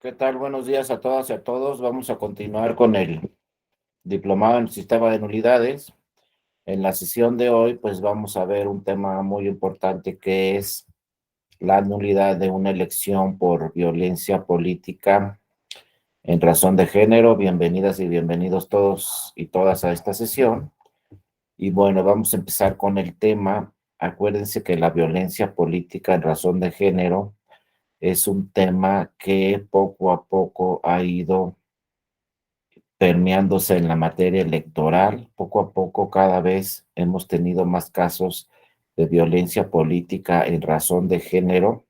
¿Qué tal? Buenos días a todas y a todos. Vamos a continuar con el diplomado en el sistema de nulidades. En la sesión de hoy, pues vamos a ver un tema muy importante que es la nulidad de una elección por violencia política en razón de género. Bienvenidas y bienvenidos todos y todas a esta sesión. Y bueno, vamos a empezar con el tema. Acuérdense que la violencia política en razón de género es un tema que poco a poco ha ido permeándose en la materia electoral. Poco a poco, cada vez hemos tenido más casos de violencia política en razón de género,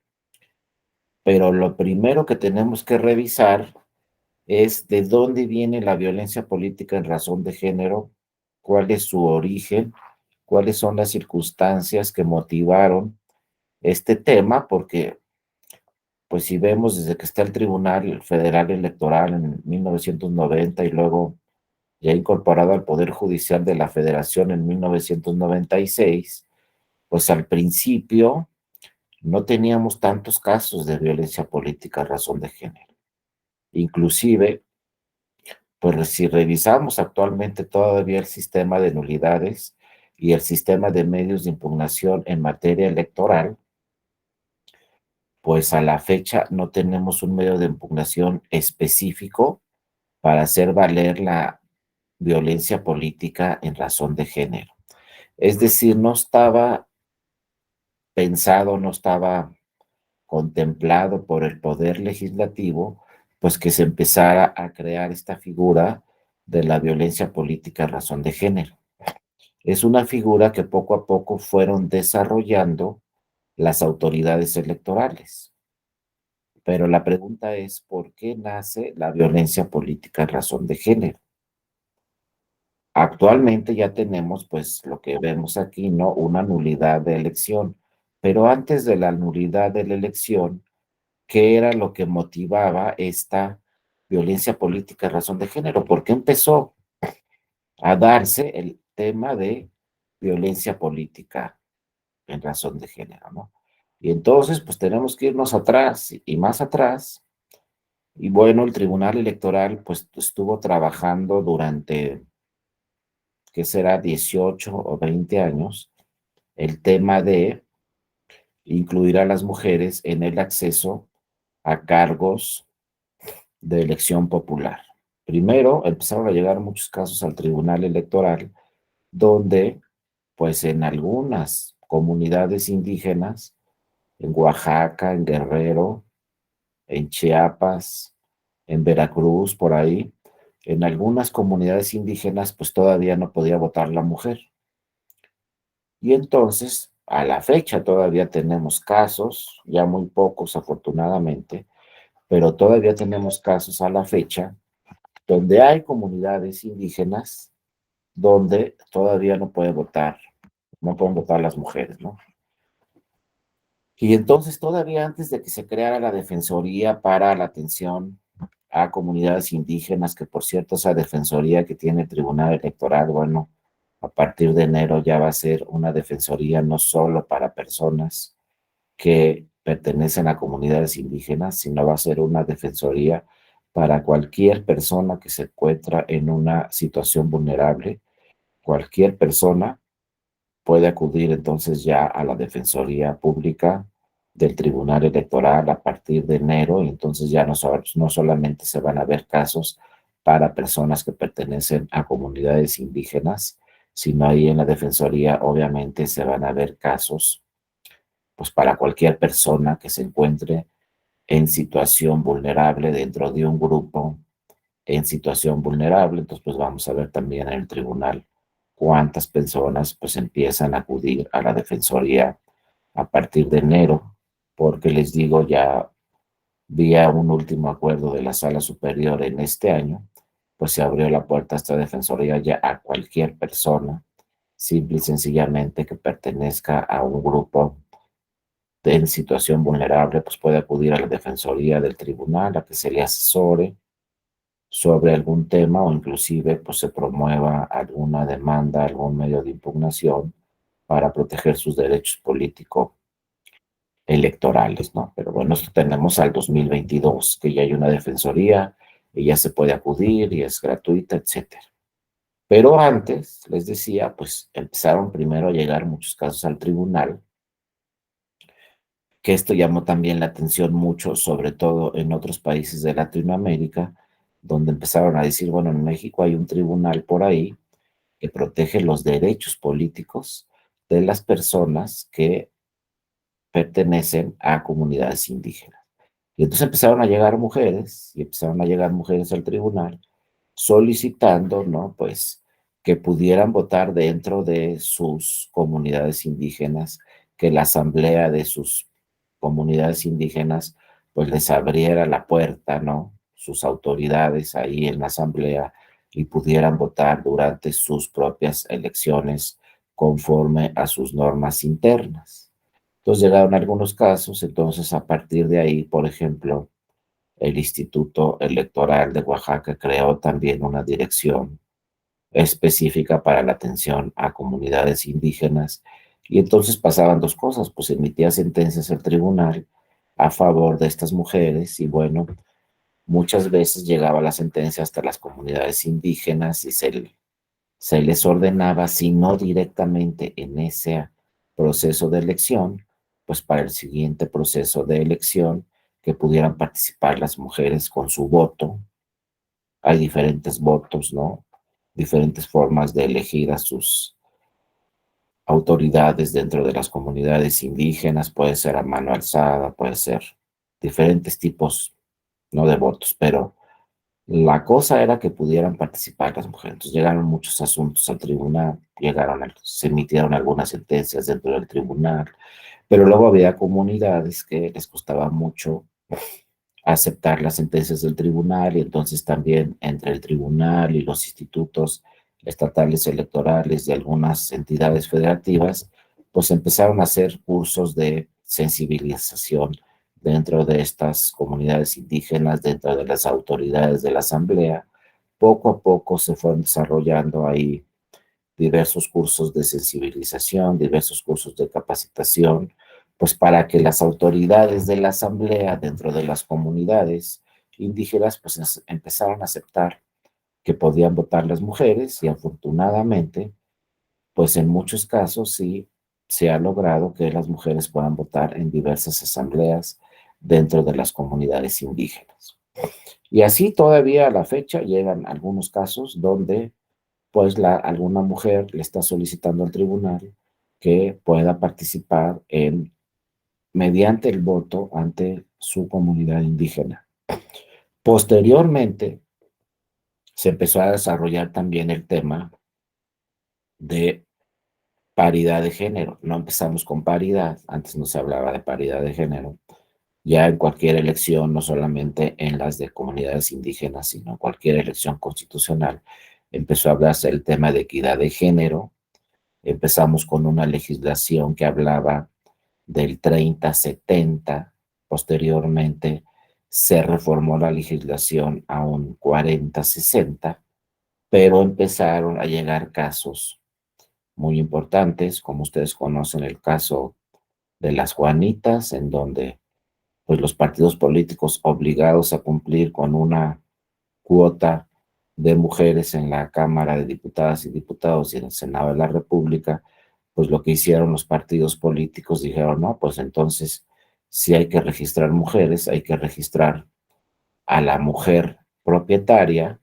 pero lo primero que tenemos que revisar es de dónde viene la violencia política en razón de género, cuál es su origen, cuáles son las circunstancias que motivaron este tema, porque pues si vemos desde que está el Tribunal Federal Electoral en 1990 y luego ya incorporado al Poder Judicial de la Federación en 1996, pues al principio no teníamos tantos casos de violencia política a razón de género. Inclusive, pues si revisamos actualmente todavía el sistema de nulidades y el sistema de medios de impugnación en materia electoral, pues a la fecha no tenemos un medio de impugnación específico para hacer valer la violencia política en razón de género. Es decir, no estaba pensado, no estaba contemplado por el Poder Legislativo, pues que se empezara a crear esta figura de la violencia política a razón de género. Es una figura que poco a poco fueron desarrollando las autoridades electorales. Pero la pregunta es, ¿por qué nace la violencia política a razón de género? Actualmente ya tenemos, pues, lo que vemos aquí, ¿no? Una nulidad de elección. Pero antes de la nulidad de la elección, ¿qué era lo que motivaba esta violencia política a razón de género? ¿Por qué empezó a darse el tema de violencia política en razón de género, ¿no? Y entonces, pues tenemos que irnos atrás y más atrás. Y bueno, el Tribunal Electoral, pues estuvo trabajando durante, ¿qué será? 18 o 20 años, el tema de incluir a las mujeres en el acceso a cargos de elección popular. Primero empezaron a llegar muchos casos al Tribunal Electoral donde, pues en algunas comunidades indígenas, en Oaxaca, en Guerrero, en Chiapas, en Veracruz, por ahí, en algunas comunidades indígenas, pues todavía no podía votar la mujer. Y entonces, a la fecha todavía tenemos casos, ya muy pocos afortunadamente, pero todavía tenemos casos a la fecha donde hay comunidades indígenas donde todavía no puede votar, no pueden votar las mujeres, ¿no? Y entonces todavía antes de que se creara la Defensoría para la atención a comunidades indígenas, que por cierto esa Defensoría que tiene el Tribunal Electoral, bueno, a partir de enero ya va a ser una Defensoría no solo para personas que pertenecen a comunidades indígenas, sino va a ser una Defensoría para cualquier persona que se encuentra en una situación vulnerable. Cualquier persona puede acudir entonces ya a la Defensoría Pública del Tribunal Electoral a partir de enero, y entonces ya no solamente se van a ver casos para personas que pertenecen a comunidades indígenas, sino ahí en la Defensoría obviamente se van a ver casos pues para cualquier persona que se encuentre en situación vulnerable dentro de un grupo en situación vulnerable. Entonces, pues vamos a ver también en el tribunal cuántas personas pues empiezan a acudir a la Defensoría a partir de enero, porque les digo, ya vía un último acuerdo de la Sala Superior en este año, pues se abrió la puerta a esta Defensoría ya a cualquier persona, simple y sencillamente que pertenezca a un grupo en situación vulnerable, pues puede acudir a la Defensoría del Tribunal a que se le asesore sobre algún tema o inclusive pues se promueva alguna demanda, algún medio de impugnación para proteger sus derechos políticos electorales, ¿no? Pero bueno, esto tenemos al 2022, que ya hay una defensoría y ya se puede acudir y es gratuita, etcétera. Pero antes, les decía, pues empezaron primero a llegar muchos casos al tribunal, que esto llamó también la atención mucho, sobre todo en otros países de Latinoamérica, donde empezaron a decir, bueno, en México hay un tribunal por ahí que protege los derechos políticos de las personas que pertenecen a comunidades indígenas. Y entonces empezaron a llegar mujeres, y empezaron a llegar mujeres al tribunal solicitando, ¿no? Pues que pudieran votar dentro de sus comunidades indígenas, que la asamblea de sus comunidades indígenas pues les abriera la puerta, ¿no? Sus autoridades ahí en la asamblea y pudieran votar durante sus propias elecciones conforme a sus normas internas. Entonces llegaron algunos casos, entonces a partir de ahí, por ejemplo, el Instituto Electoral de Oaxaca creó también una dirección específica para la atención a comunidades indígenas y entonces pasaban dos cosas, pues emitía sentencias el tribunal a favor de estas mujeres y bueno, muchas veces llegaba la sentencia hasta las comunidades indígenas y se les ordenaba, si no directamente en ese proceso de elección, pues para el siguiente proceso de elección que pudieran participar las mujeres con su voto. Hay diferentes votos, ¿no? Diferentes formas de elegir a sus autoridades dentro de las comunidades indígenas, puede ser a mano alzada, puede ser diferentes tipos, ¿no? De votos, pero la cosa era que pudieran participar las mujeres. Entonces llegaron muchos asuntos al tribunal, se emitieron algunas sentencias dentro del tribunal, pero luego había comunidades que les costaba mucho aceptar las sentencias del tribunal y entonces también entre el tribunal y los institutos estatales electorales y algunas entidades federativas, pues empezaron a hacer cursos de sensibilización dentro de estas comunidades indígenas, dentro de las autoridades de la asamblea. Poco a poco se fueron desarrollando ahí diversos cursos de sensibilización, diversos cursos de capacitación, pues para que las autoridades de la asamblea dentro de las comunidades indígenas pues empezaron a aceptar que podían votar las mujeres y afortunadamente pues en muchos casos sí se ha logrado que las mujeres puedan votar en diversas asambleas dentro de las comunidades indígenas. Y así todavía a la fecha llegan algunos casos donde pues alguna mujer le está solicitando al tribunal que pueda participar mediante el voto ante su comunidad indígena. Posteriormente, se empezó a desarrollar también el tema de paridad de género. No empezamos con paridad, antes no se hablaba de paridad de género. Ya en cualquier elección, no solamente en las de comunidades indígenas, sino en cualquier elección constitucional, empezó a hablarse el tema de equidad de género. Empezamos con una legislación que hablaba del 30-70, posteriormente se reformó la legislación a un 40-60, pero empezaron a llegar casos muy importantes, como ustedes conocen el caso de las Juanitas, en donde pues los partidos políticos obligados a cumplir con una cuota de mujeres en la Cámara de Diputadas y Diputados y en el Senado de la República, pues lo que hicieron los partidos políticos dijeron, no, pues entonces si hay que registrar mujeres, hay que registrar a la mujer propietaria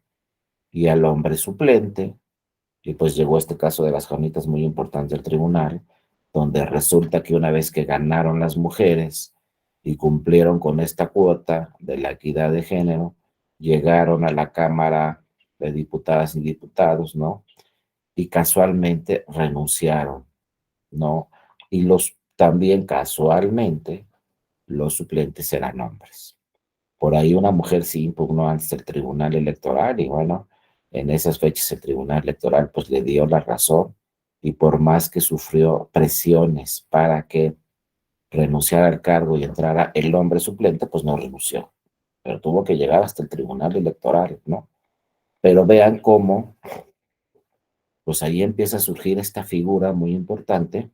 y al hombre suplente, y pues llegó este caso de las Jonitas muy importante del tribunal, donde resulta que una vez que ganaron las mujeres y cumplieron con esta cuota de la equidad de género, llegaron a la Cámara de Diputadas y Diputados, ¿no? Y casualmente renunciaron, ¿no? Y también casualmente los suplentes eran hombres. Por ahí una mujer sí impugnó ante el Tribunal Electoral y bueno, en esas fechas el Tribunal Electoral pues le dio la razón y por más que sufrió presiones para que renunciara al cargo y entrara el hombre suplente, pues no renunció, pero tuvo que llegar hasta el Tribunal Electoral, ¿no? Pero vean cómo, pues ahí empieza a surgir esta figura muy importante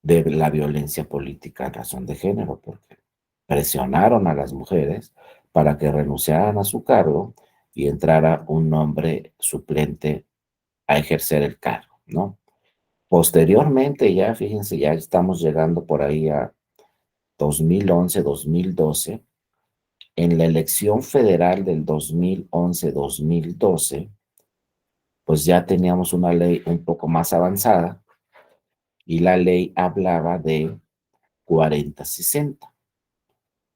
de la violencia política en razón de género, porque presionaron a las mujeres para que renunciaran a su cargo y entrara un hombre suplente a ejercer el cargo, ¿no? Posteriormente, ya fíjense, ya estamos llegando por ahí a 2011, 2012, en la elección federal del 2011, 2012, pues ya teníamos una ley un poco más avanzada y la ley hablaba de 40-60.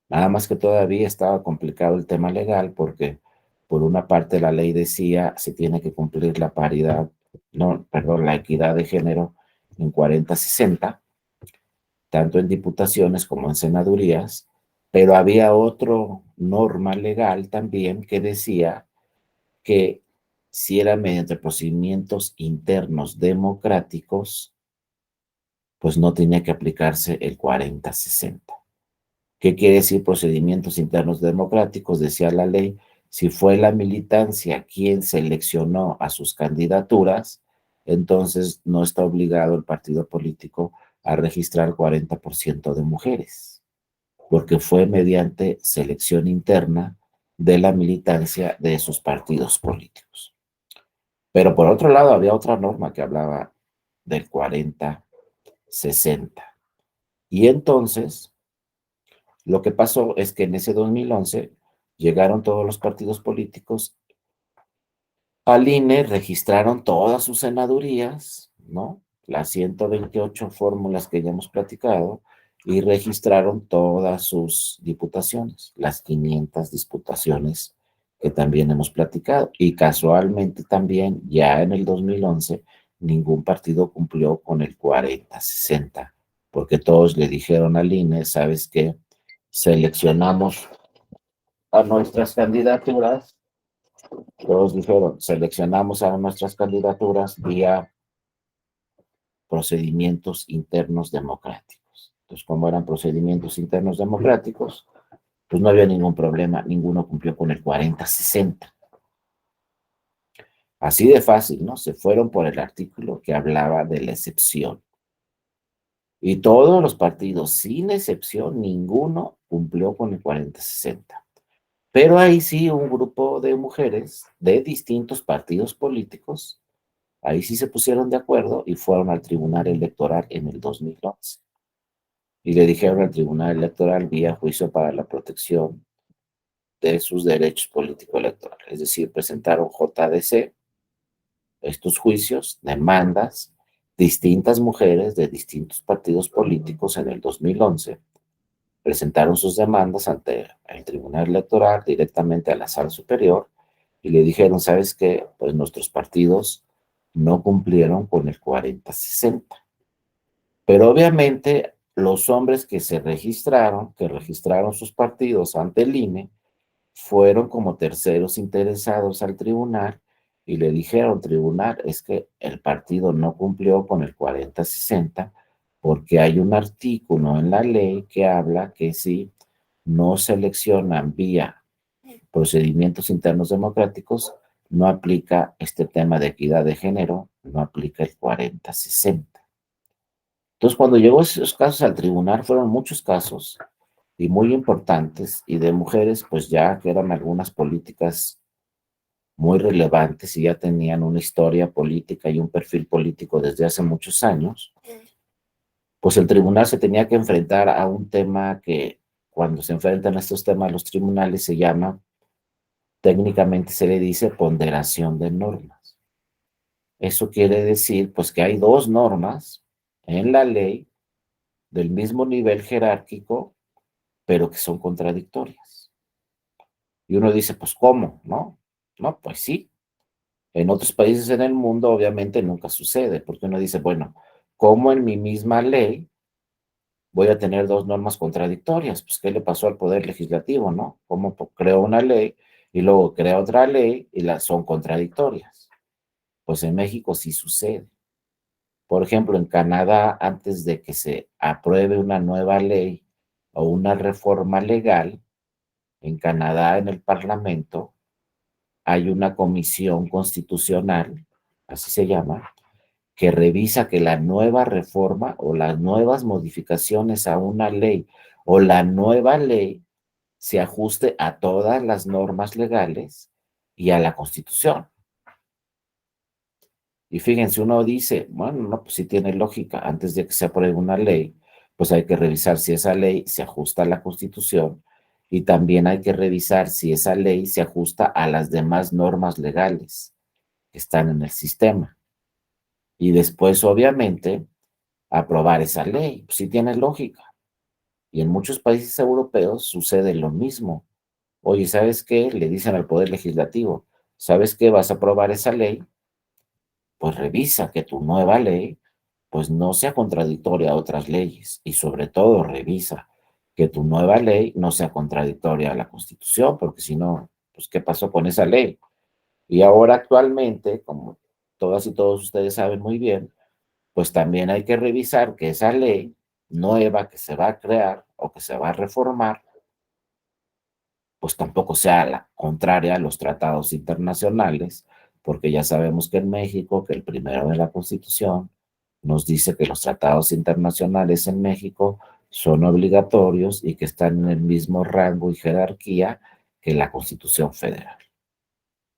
Nada más que todavía estaba complicado el tema legal porque por una parte la ley decía se tiene que cumplir la paridad, no, perdón, la equidad de género en 40-60, tanto en diputaciones como en senadurías, pero había otra norma legal también que decía que si era mediante procedimientos internos democráticos, pues no tenía que aplicarse el 40-60. ¿Qué quiere decir procedimientos internos democráticos? Decía la ley, si fue la militancia quien seleccionó a sus candidaturas, entonces no está obligado el partido político a registrar 40% de mujeres, porque fue mediante selección interna de la militancia de esos partidos políticos. Pero por otro lado, había otra norma que hablaba del 40-60. Y entonces, lo que pasó es que en ese 2011 llegaron todos los partidos políticos al INE, registraron todas sus senadurías, ¿no? Las 128 fórmulas que ya hemos platicado, y registraron todas sus diputaciones, las 500 diputaciones que también hemos platicado. Y casualmente también, ya en el 2011, ningún partido cumplió con el 40-60, porque todos le dijeron al INE, ¿sabes qué? Seleccionamos a nuestras candidaturas, todos dijeron, seleccionamos a nuestras candidaturas vía procedimientos internos democráticos. Entonces, como eran procedimientos internos democráticos, pues no había ningún problema, ninguno cumplió con el 40-60. Así de fácil, ¿no? Se fueron por el artículo que hablaba de la excepción. Y todos los partidos, sin excepción, ninguno cumplió con el 40-60. Pero ahí sí, un grupo de mujeres de distintos partidos políticos, ahí sí se pusieron de acuerdo y fueron al Tribunal Electoral en el 2011. Y le dijeron al Tribunal Electoral vía juicio para la protección de sus derechos político-electorales. Es decir, presentaron JDC, estos juicios, demandas, distintas mujeres de distintos partidos políticos en el 2011 presentaron sus demandas ante el Tribunal Electoral directamente a la Sala Superior y le dijeron, ¿sabes qué? Pues nuestros partidos no cumplieron con el 40-60. Pero obviamente los hombres que registraron sus partidos ante el INE, fueron como terceros interesados al tribunal y le dijeron, tribunal, es que el partido no cumplió con el 40-60 porque hay un artículo en la ley que habla que si no seleccionan vía procedimientos internos democráticos, no aplica este tema de equidad de género, no aplica el 40-60. Entonces, cuando llegó esos casos al tribunal, fueron muchos casos y muy importantes, y de mujeres, pues ya que eran algunas políticas muy relevantes y ya tenían una historia política y un perfil político desde hace muchos años, pues el tribunal se tenía que enfrentar a un tema que cuando se enfrentan a estos temas los tribunales se llama, técnicamente se le dice ponderación de normas. Eso quiere decir, pues que hay dos normas en la ley del mismo nivel jerárquico, pero que son contradictorias. Y uno dice, pues, ¿cómo? ¿No? No, pues sí. En otros países en el mundo obviamente nunca sucede, porque uno dice, bueno, ¿cómo en mi misma ley voy a tener dos normas contradictorias? Pues, ¿qué le pasó al Poder Legislativo, no? ¿Cómo creo una ley y luego crea otra ley y las son contradictorias? Pues en México sí sucede. Por ejemplo, en Canadá, antes de que se apruebe una nueva ley o una reforma legal, en Canadá, en el Parlamento, hay una comisión constitucional, así se llama, que revisa que la nueva reforma o las nuevas modificaciones a una ley o la nueva ley se ajuste a todas las normas legales y a la Constitución. Y fíjense, uno dice, bueno, no, pues sí tiene lógica, antes de que se apruebe una ley, pues hay que revisar si esa ley se ajusta a la Constitución y también hay que revisar si esa ley se ajusta a las demás normas legales que están en el sistema. Y después, obviamente, aprobar esa ley. Pues sí tiene lógica. Y en muchos países europeos sucede lo mismo. Oye, ¿sabes qué? Le dicen al Poder Legislativo, ¿sabes qué? Vas a aprobar esa ley, pues revisa que tu nueva ley pues no sea contradictoria a otras leyes y sobre todo revisa que tu nueva ley no sea contradictoria a la Constitución, porque si no, pues ¿qué pasó con esa ley? Y ahora actualmente, como todas y todos ustedes saben muy bien, pues también hay que revisar que esa ley nueva que se va a crear o que se va a reformar, pues tampoco sea la contraria a los tratados internacionales, porque ya sabemos que en México, que el primero de la Constitución nos dice que los tratados internacionales en México son obligatorios y que están en el mismo rango y jerarquía que la Constitución Federal.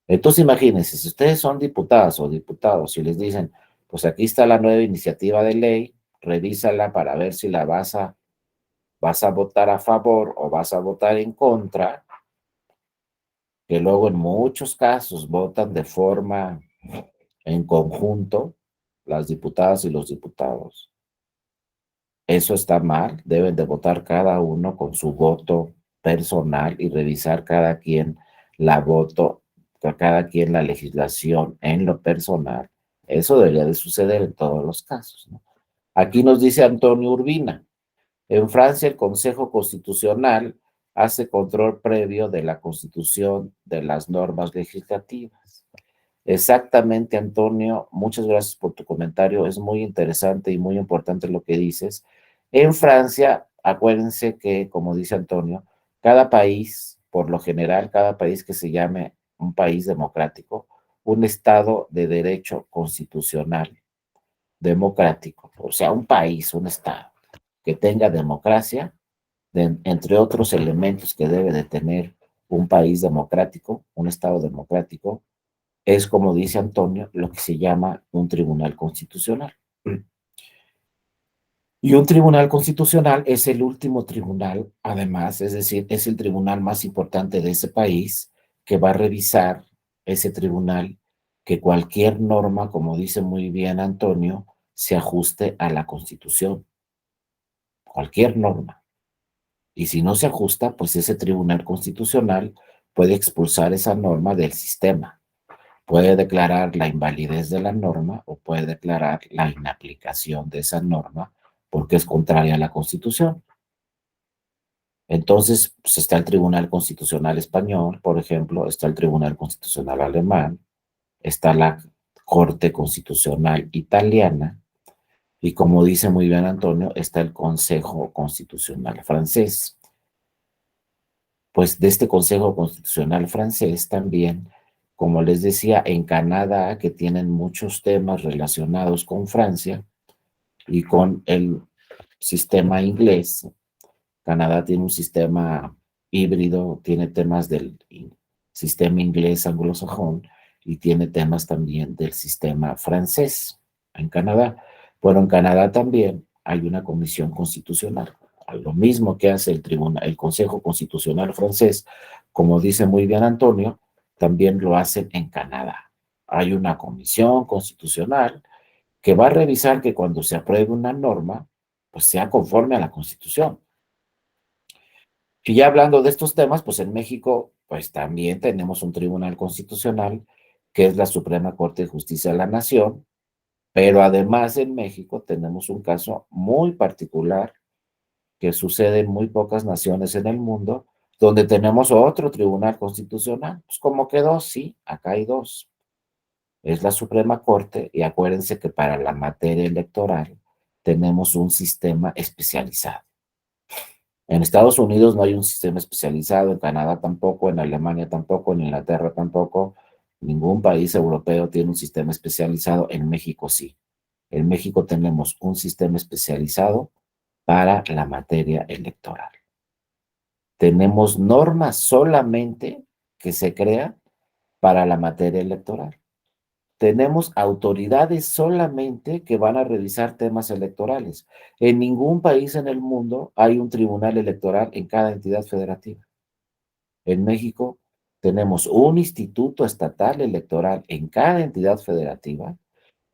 Entonces imagínense, si ustedes son diputadas o diputados y les dicen, pues aquí está la nueva iniciativa de ley, revísala para ver si vas a votar a favor o vas a votar en contra, que luego en muchos casos votan de forma en conjunto las diputadas y los diputados. Eso está mal, deben de votar cada uno con su voto personal y revisar cada quien la voto, cada quien la legislación en lo personal. Eso debería de suceder en todos los casos, ¿no? Aquí nos dice Antonio Urbina, en Francia el Consejo Constitucional hace control previo de la constitución de las normas legislativas. Exactamente, Antonio, muchas gracias por tu comentario, es muy interesante y muy importante lo que dices. En Francia, acuérdense que, como dice Antonio, cada país, por lo general, cada país que se llame un país democrático, un estado de derecho constitucional democrático, o sea, un país, un estado que tenga democracia, entre otros elementos que debe de tener un país democrático, un estado democrático, es, como dice Antonio, lo que se llama un tribunal constitucional. Y un tribunal constitucional es el último tribunal, además, es decir, es el tribunal más importante de ese país que va a revisar ese tribunal que cualquier norma, como dice muy bien Antonio, se ajuste a la Constitución, cualquier norma. Y si no se ajusta, pues ese tribunal constitucional puede expulsar esa norma del sistema. Puede declarar la invalidez de la norma o puede declarar la inaplicación de esa norma porque es contraria a la Constitución. Entonces, pues está el Tribunal Constitucional Español, por ejemplo, está el Tribunal Constitucional Alemán, está la Corte Constitucional Italiana y, como dice muy bien Antonio, está el Consejo Constitucional Francés. Pues de este Consejo Constitucional Francés también, como les decía, en Canadá, que tienen muchos temas relacionados con Francia y con el sistema inglés. Canadá tiene un sistema híbrido, tiene temas del sistema inglés anglosajón y tiene temas también del sistema francés en Canadá. Bueno, en Canadá también hay una comisión constitucional, lo mismo que hace el Consejo Constitucional francés, como dice muy bien Antonio, también lo hacen en Canadá. Hay una comisión constitucional que va a revisar que cuando se apruebe una norma, pues sea conforme a la Constitución. Y ya hablando de estos temas, pues en México, pues también tenemos un tribunal constitucional, que es la Suprema Corte de Justicia de la Nación, pero además en México tenemos un caso muy particular que sucede en muy pocas naciones en el mundo, donde tenemos otro tribunal constitucional. Pues como que dos, sí, acá hay dos. Es la Suprema Corte y acuérdense que para la materia electoral tenemos un sistema especializado. En Estados Unidos no hay un sistema especializado, en Canadá tampoco, en Alemania tampoco, en Inglaterra tampoco. Ningún país europeo tiene un sistema especializado, en México sí. En México tenemos un sistema especializado para la materia electoral. Tenemos normas solamente que se crean para la materia electoral. Tenemos autoridades solamente que van a revisar temas electorales. En ningún país en el mundo hay un tribunal electoral en cada entidad federativa. En México tenemos un instituto estatal electoral en cada entidad federativa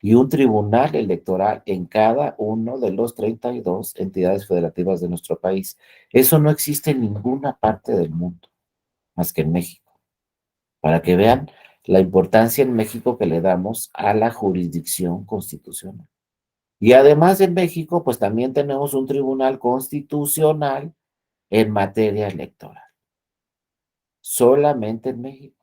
y un tribunal electoral en cada uno de los 32 entidades federativas de nuestro país. Eso no existe en ninguna parte del mundo, más que en México. Para que vean la importancia en México que le damos a la jurisdicción constitucional. Y además en México, pues también tenemos un tribunal constitucional en materia electoral. Solamente en México.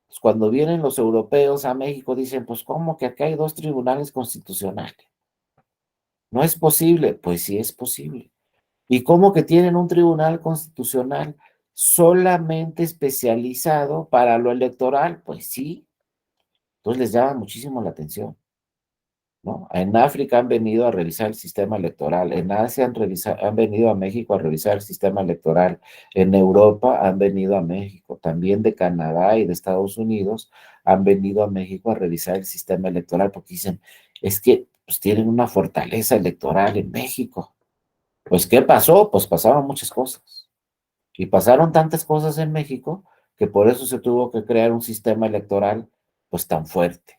Pues cuando vienen los europeos a México dicen, pues ¿cómo que acá hay dos tribunales constitucionales? No es posible. Pues sí es posible. ¿Y cómo que tienen un tribunal constitucional solamente especializado para lo electoral? Pues sí. Entonces les llama muchísimo la atención, ¿no? En África han venido a revisar el sistema electoral, en Asia han venido a México a revisar el sistema electoral, en Europa han venido a México, también de Canadá y de Estados Unidos han venido a México a revisar el sistema electoral porque dicen, es que pues, tienen una fortaleza electoral en México. Pues, ¿qué pasó? Pues pasaron muchas cosas. Y pasaron tantas cosas en México que por eso se tuvo que crear un sistema electoral pues tan fuerte.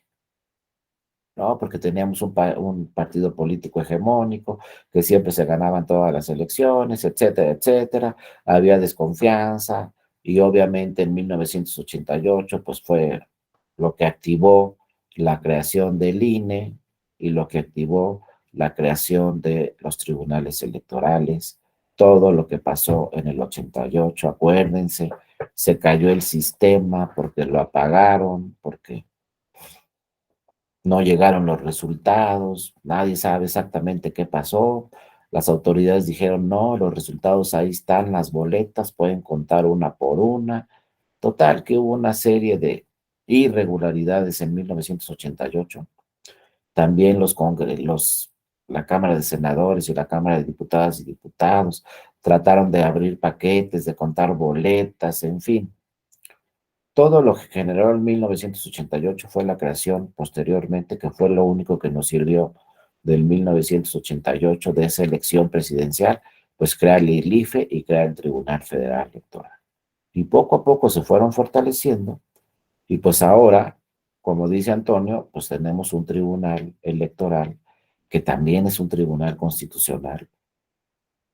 ¿No? Porque teníamos un partido político hegemónico que siempre se ganaban todas las elecciones, etcétera, etcétera. Había desconfianza y obviamente en 1988 pues fue lo que activó la creación del INE y lo que activó la creación de los tribunales electorales. Todo lo que pasó en el 88, acuérdense, se cayó el sistema porque lo apagaron, porque no llegaron los resultados, nadie sabe exactamente qué pasó. Las autoridades dijeron, no, los resultados ahí están, las boletas, pueden contar una por una. Total, que hubo una serie de irregularidades en 1988. También la Cámara de Senadores y la Cámara de Diputadas y Diputados trataron de abrir paquetes, de contar boletas, en fin. Todo lo que generó en 1988 fue la creación posteriormente, que fue lo único que nos sirvió del 1988, de esa elección presidencial, pues crear el IFE y crear el Tribunal Federal Electoral. Y poco a poco se fueron fortaleciendo y pues ahora, como dice Antonio, pues tenemos un tribunal electoral que también es un tribunal constitucional.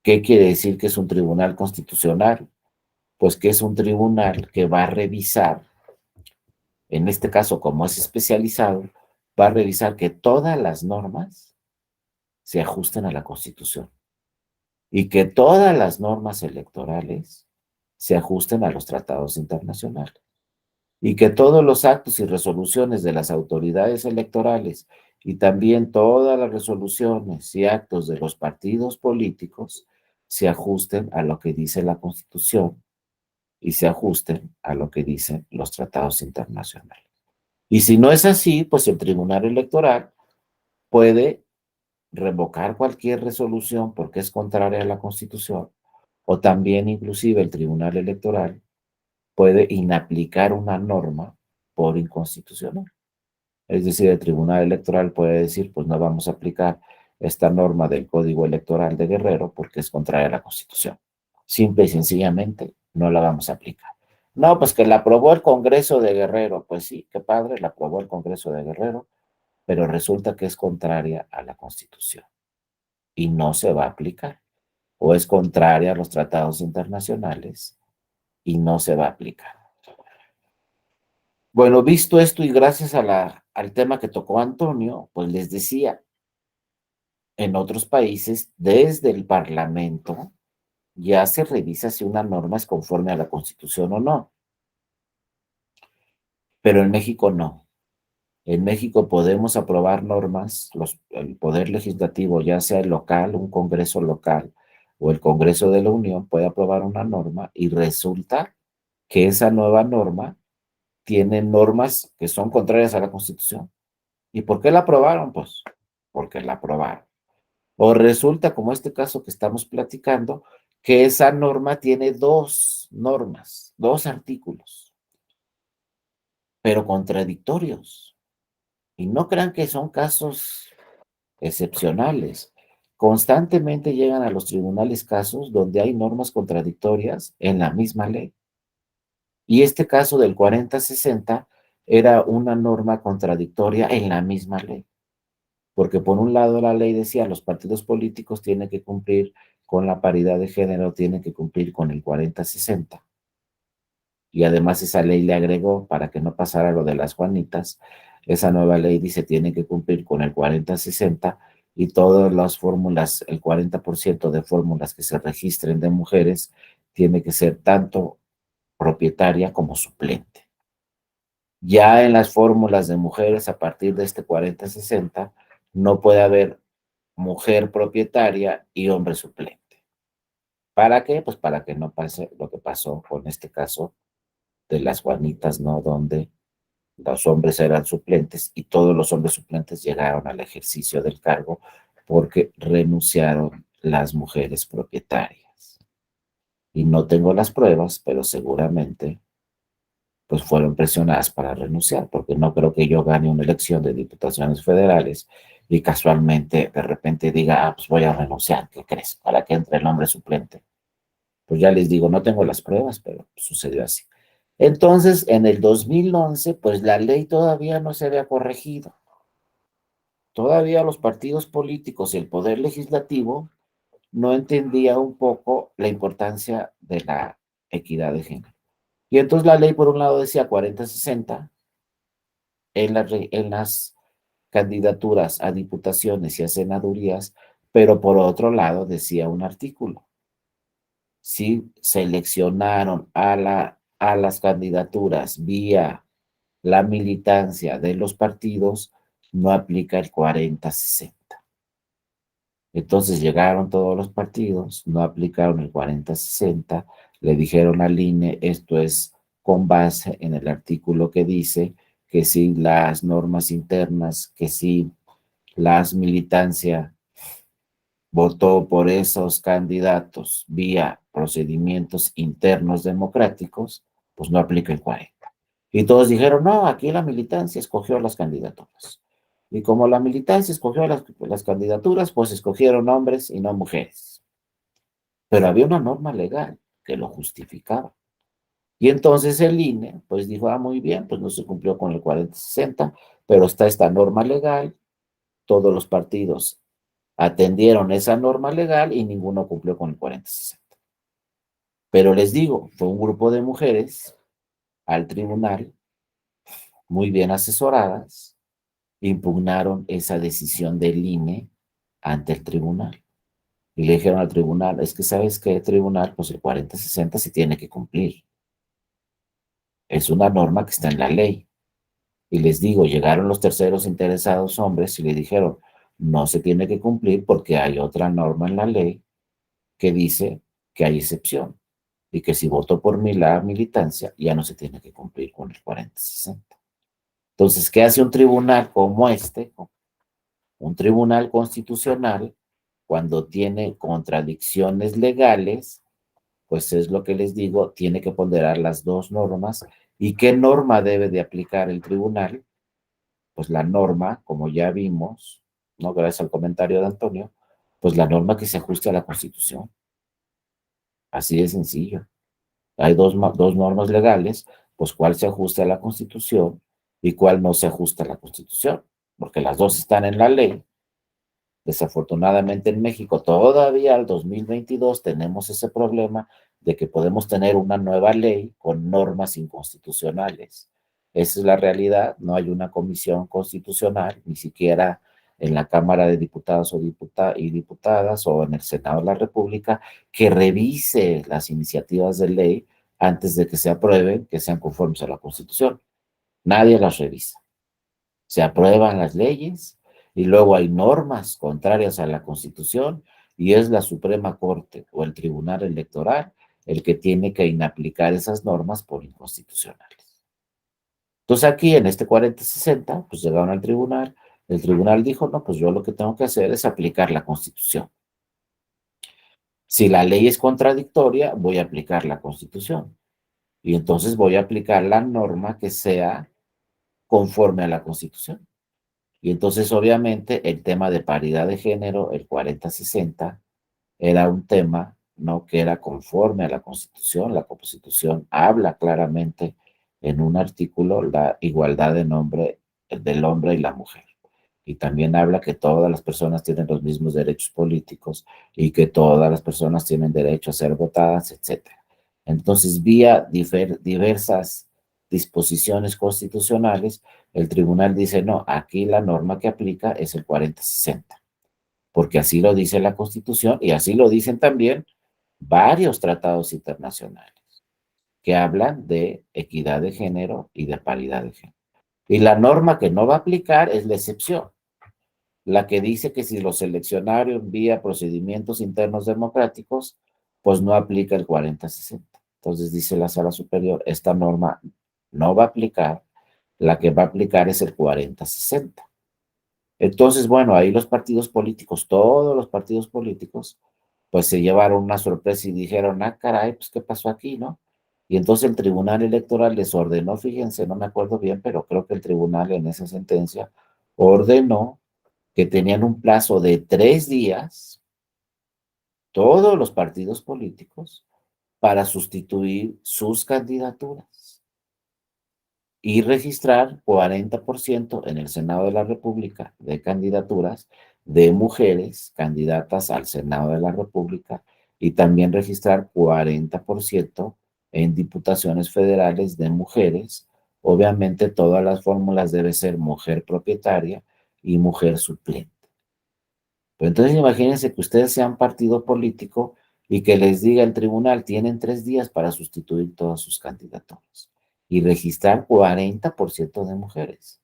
¿Qué quiere decir que es un tribunal constitucional? Pues que es un tribunal que va a revisar, en este caso, como es especializado, va a revisar que todas las normas se ajusten a la Constitución y que todas las normas electorales se ajusten a los tratados internacionales y que todos los actos y resoluciones de las autoridades electorales y también todas las resoluciones y actos de los partidos políticos se ajusten a lo que dice la Constitución y se ajusten a lo que dicen los tratados internacionales. Y si no es así, pues el Tribunal Electoral puede revocar cualquier resolución porque es contraria a la Constitución, o también inclusive el Tribunal Electoral puede inaplicar una norma por inconstitucional. Es decir, el Tribunal Electoral puede decir, pues no vamos a aplicar esta norma del Código Electoral de Guerrero porque es contraria a la Constitución. Simple y sencillamente no la vamos a aplicar. No, pues que la aprobó el Congreso de Guerrero. Pues sí, qué padre, la aprobó el Congreso de Guerrero, pero resulta que es contraria a la Constitución y no se va a aplicar. O es contraria a los tratados internacionales y no se va a aplicar. Bueno, visto esto y gracias al tema que tocó Antonio, pues les decía, en otros países, desde el Parlamento, ya se revisa si una norma es conforme a la Constitución o no, pero en México no. En México podemos aprobar normas, el Poder Legislativo, ya sea el local, un Congreso local o el Congreso de la Unión, puede aprobar una norma y resulta que esa nueva norma tiene normas que son contrarias a la Constitución. ¿Y por qué la aprobaron? Pues porque la aprobaron. O resulta, como este caso que estamos platicando, que esa norma tiene dos normas, dos artículos, pero contradictorios. Y no crean que son casos excepcionales. Constantemente llegan a los tribunales casos donde hay normas contradictorias en la misma ley. Y este caso del 4060 era una norma contradictoria en la misma ley. Porque por un lado la ley decía los partidos políticos tienen que cumplir con la paridad de género, tienen que cumplir con el 40-60. Y además esa ley le agregó, para que no pasara lo de las Juanitas, esa nueva ley dice tiene que cumplir con el 40-60 y todas las fórmulas, el 40% de fórmulas que se registren de mujeres, tiene que ser tanto propietaria como suplente. Ya en las fórmulas de mujeres, a partir de este 40-60, no puede haber mujer propietaria y hombre suplente. ¿Para qué? Pues para que no pase lo que pasó con este caso de las Juanitas, ¿no? Donde los hombres eran suplentes y todos los hombres suplentes llegaron al ejercicio del cargo porque renunciaron las mujeres propietarias. Y no tengo las pruebas, pero seguramente pues fueron presionadas para renunciar, porque no creo que yo gane una elección de diputaciones federales y casualmente de repente diga, ah, pues voy a renunciar, ¿qué crees? Para que entre el hombre suplente. Pues ya les digo, no tengo las pruebas, pero sucedió así. Entonces, en el 2011, pues la ley todavía no se había corregido. Todavía los partidos políticos y el poder legislativo no entendía un poco la importancia de la equidad de género. Y entonces la ley, por un lado, decía 40-60 en las candidaturas a diputaciones y a senadurías, pero por otro lado decía un artículo, si seleccionaron a las candidaturas vía la militancia de los partidos, no aplica el 40-60. Entonces llegaron todos los partidos, no aplicaron el 40-60, le dijeron al INE, esto es con base en el artículo que dice que si las normas internas, que si las militancia votó por esos candidatos vía procedimientos internos democráticos, pues no aplica el 40. Y todos dijeron, no, aquí la militancia escogió las candidaturas. Y como la militancia escogió las candidaturas, pues escogieron hombres y no mujeres. Pero había una norma legal que lo justificaba. Y entonces el INE, pues dijo, ah, muy bien, pues no se cumplió con el 40-60, pero está esta norma legal, todos los partidos atendieron esa norma legal y ninguno cumplió con el 40-60. Pero les digo, fue un grupo de mujeres al tribunal, muy bien asesoradas, impugnaron esa decisión del INE ante el tribunal. Y le dijeron al tribunal, es que ¿sabes qué, tribunal? Pues el 40-60 se tiene que cumplir. Es una norma que está en la ley. Y les digo, llegaron los terceros interesados hombres y le dijeron, no se tiene que cumplir porque hay otra norma en la ley que dice que hay excepción y que si votó por mí la militancia ya no se tiene que cumplir con el 40-60. Entonces, ¿qué hace un tribunal como este? Un tribunal constitucional, cuando tiene contradicciones legales, pues es lo que les digo, tiene que ponderar las dos normas. ¿Y qué norma debe de aplicar el tribunal? Pues la norma, como ya vimos, ¿no? Gracias al comentario de Antonio, pues la norma que se ajuste a la Constitución. Así de sencillo. Hay dos normas legales, pues cuál se ajusta a la Constitución y cuál no se ajusta a la Constitución, porque las dos están en la ley. Desafortunadamente en México todavía al 2022 tenemos ese problema de que podemos tener una nueva ley con normas inconstitucionales. Esa es la realidad, no hay una comisión constitucional, ni siquiera en la Cámara de Diputados y Diputadas o en el Senado de la República, que revise las iniciativas de ley antes de que se aprueben, que sean conformes a la Constitución. Nadie las revisa. Se aprueban las leyes y luego hay normas contrarias a la Constitución y es la Suprema Corte o el Tribunal Electoral el que tiene que inaplicar esas normas por inconstitucionales. Entonces aquí en este 40-60, pues llegaron al tribunal, El tribunal dijo, no, pues yo lo que tengo que hacer es aplicar la Constitución. Si la ley es contradictoria, voy a aplicar la Constitución. Y entonces voy a aplicar la norma que sea conforme a la Constitución. Y entonces, obviamente, el tema de paridad de género, el 40-60, era un tema, ¿no?, que era conforme a la Constitución. La Constitución habla claramente en un artículo la igualdad del hombre y la mujer. Y también habla que todas las personas tienen los mismos derechos políticos y que todas las personas tienen derecho a ser votadas, etcétera. Entonces, vía diversas disposiciones constitucionales, el tribunal dice, no, aquí la norma que aplica es el 40-60, porque así lo dice la Constitución y así lo dicen también varios tratados internacionales que hablan de equidad de género y de paridad de género. Y la norma que no va a aplicar es la excepción, la que dice que si los seleccionarios vía procedimientos internos democráticos, pues no aplica el 40-60. Entonces dice la Sala Superior, esta norma no va a aplicar, la que va a aplicar es el 40-60. Entonces, bueno, ahí los partidos políticos, todos los partidos políticos, pues se llevaron una sorpresa y dijeron, ah, caray, pues ¿qué pasó aquí, no? Y entonces el Tribunal Electoral les ordenó, fíjense, no me acuerdo bien, pero creo que el tribunal en esa sentencia ordenó que tenían un plazo de 3 días, todos los partidos políticos, para sustituir sus candidaturas y registrar 40% en el Senado de la República de candidaturas de mujeres candidatas al Senado de la República y también registrar 40% en diputaciones federales de mujeres. Obviamente todas las fórmulas deben ser mujer propietaria y mujer suplente. Pero entonces imagínense que ustedes sean partido político y que les diga el tribunal, tienen 3 días para sustituir todas sus candidaturas y registrar 40% de mujeres.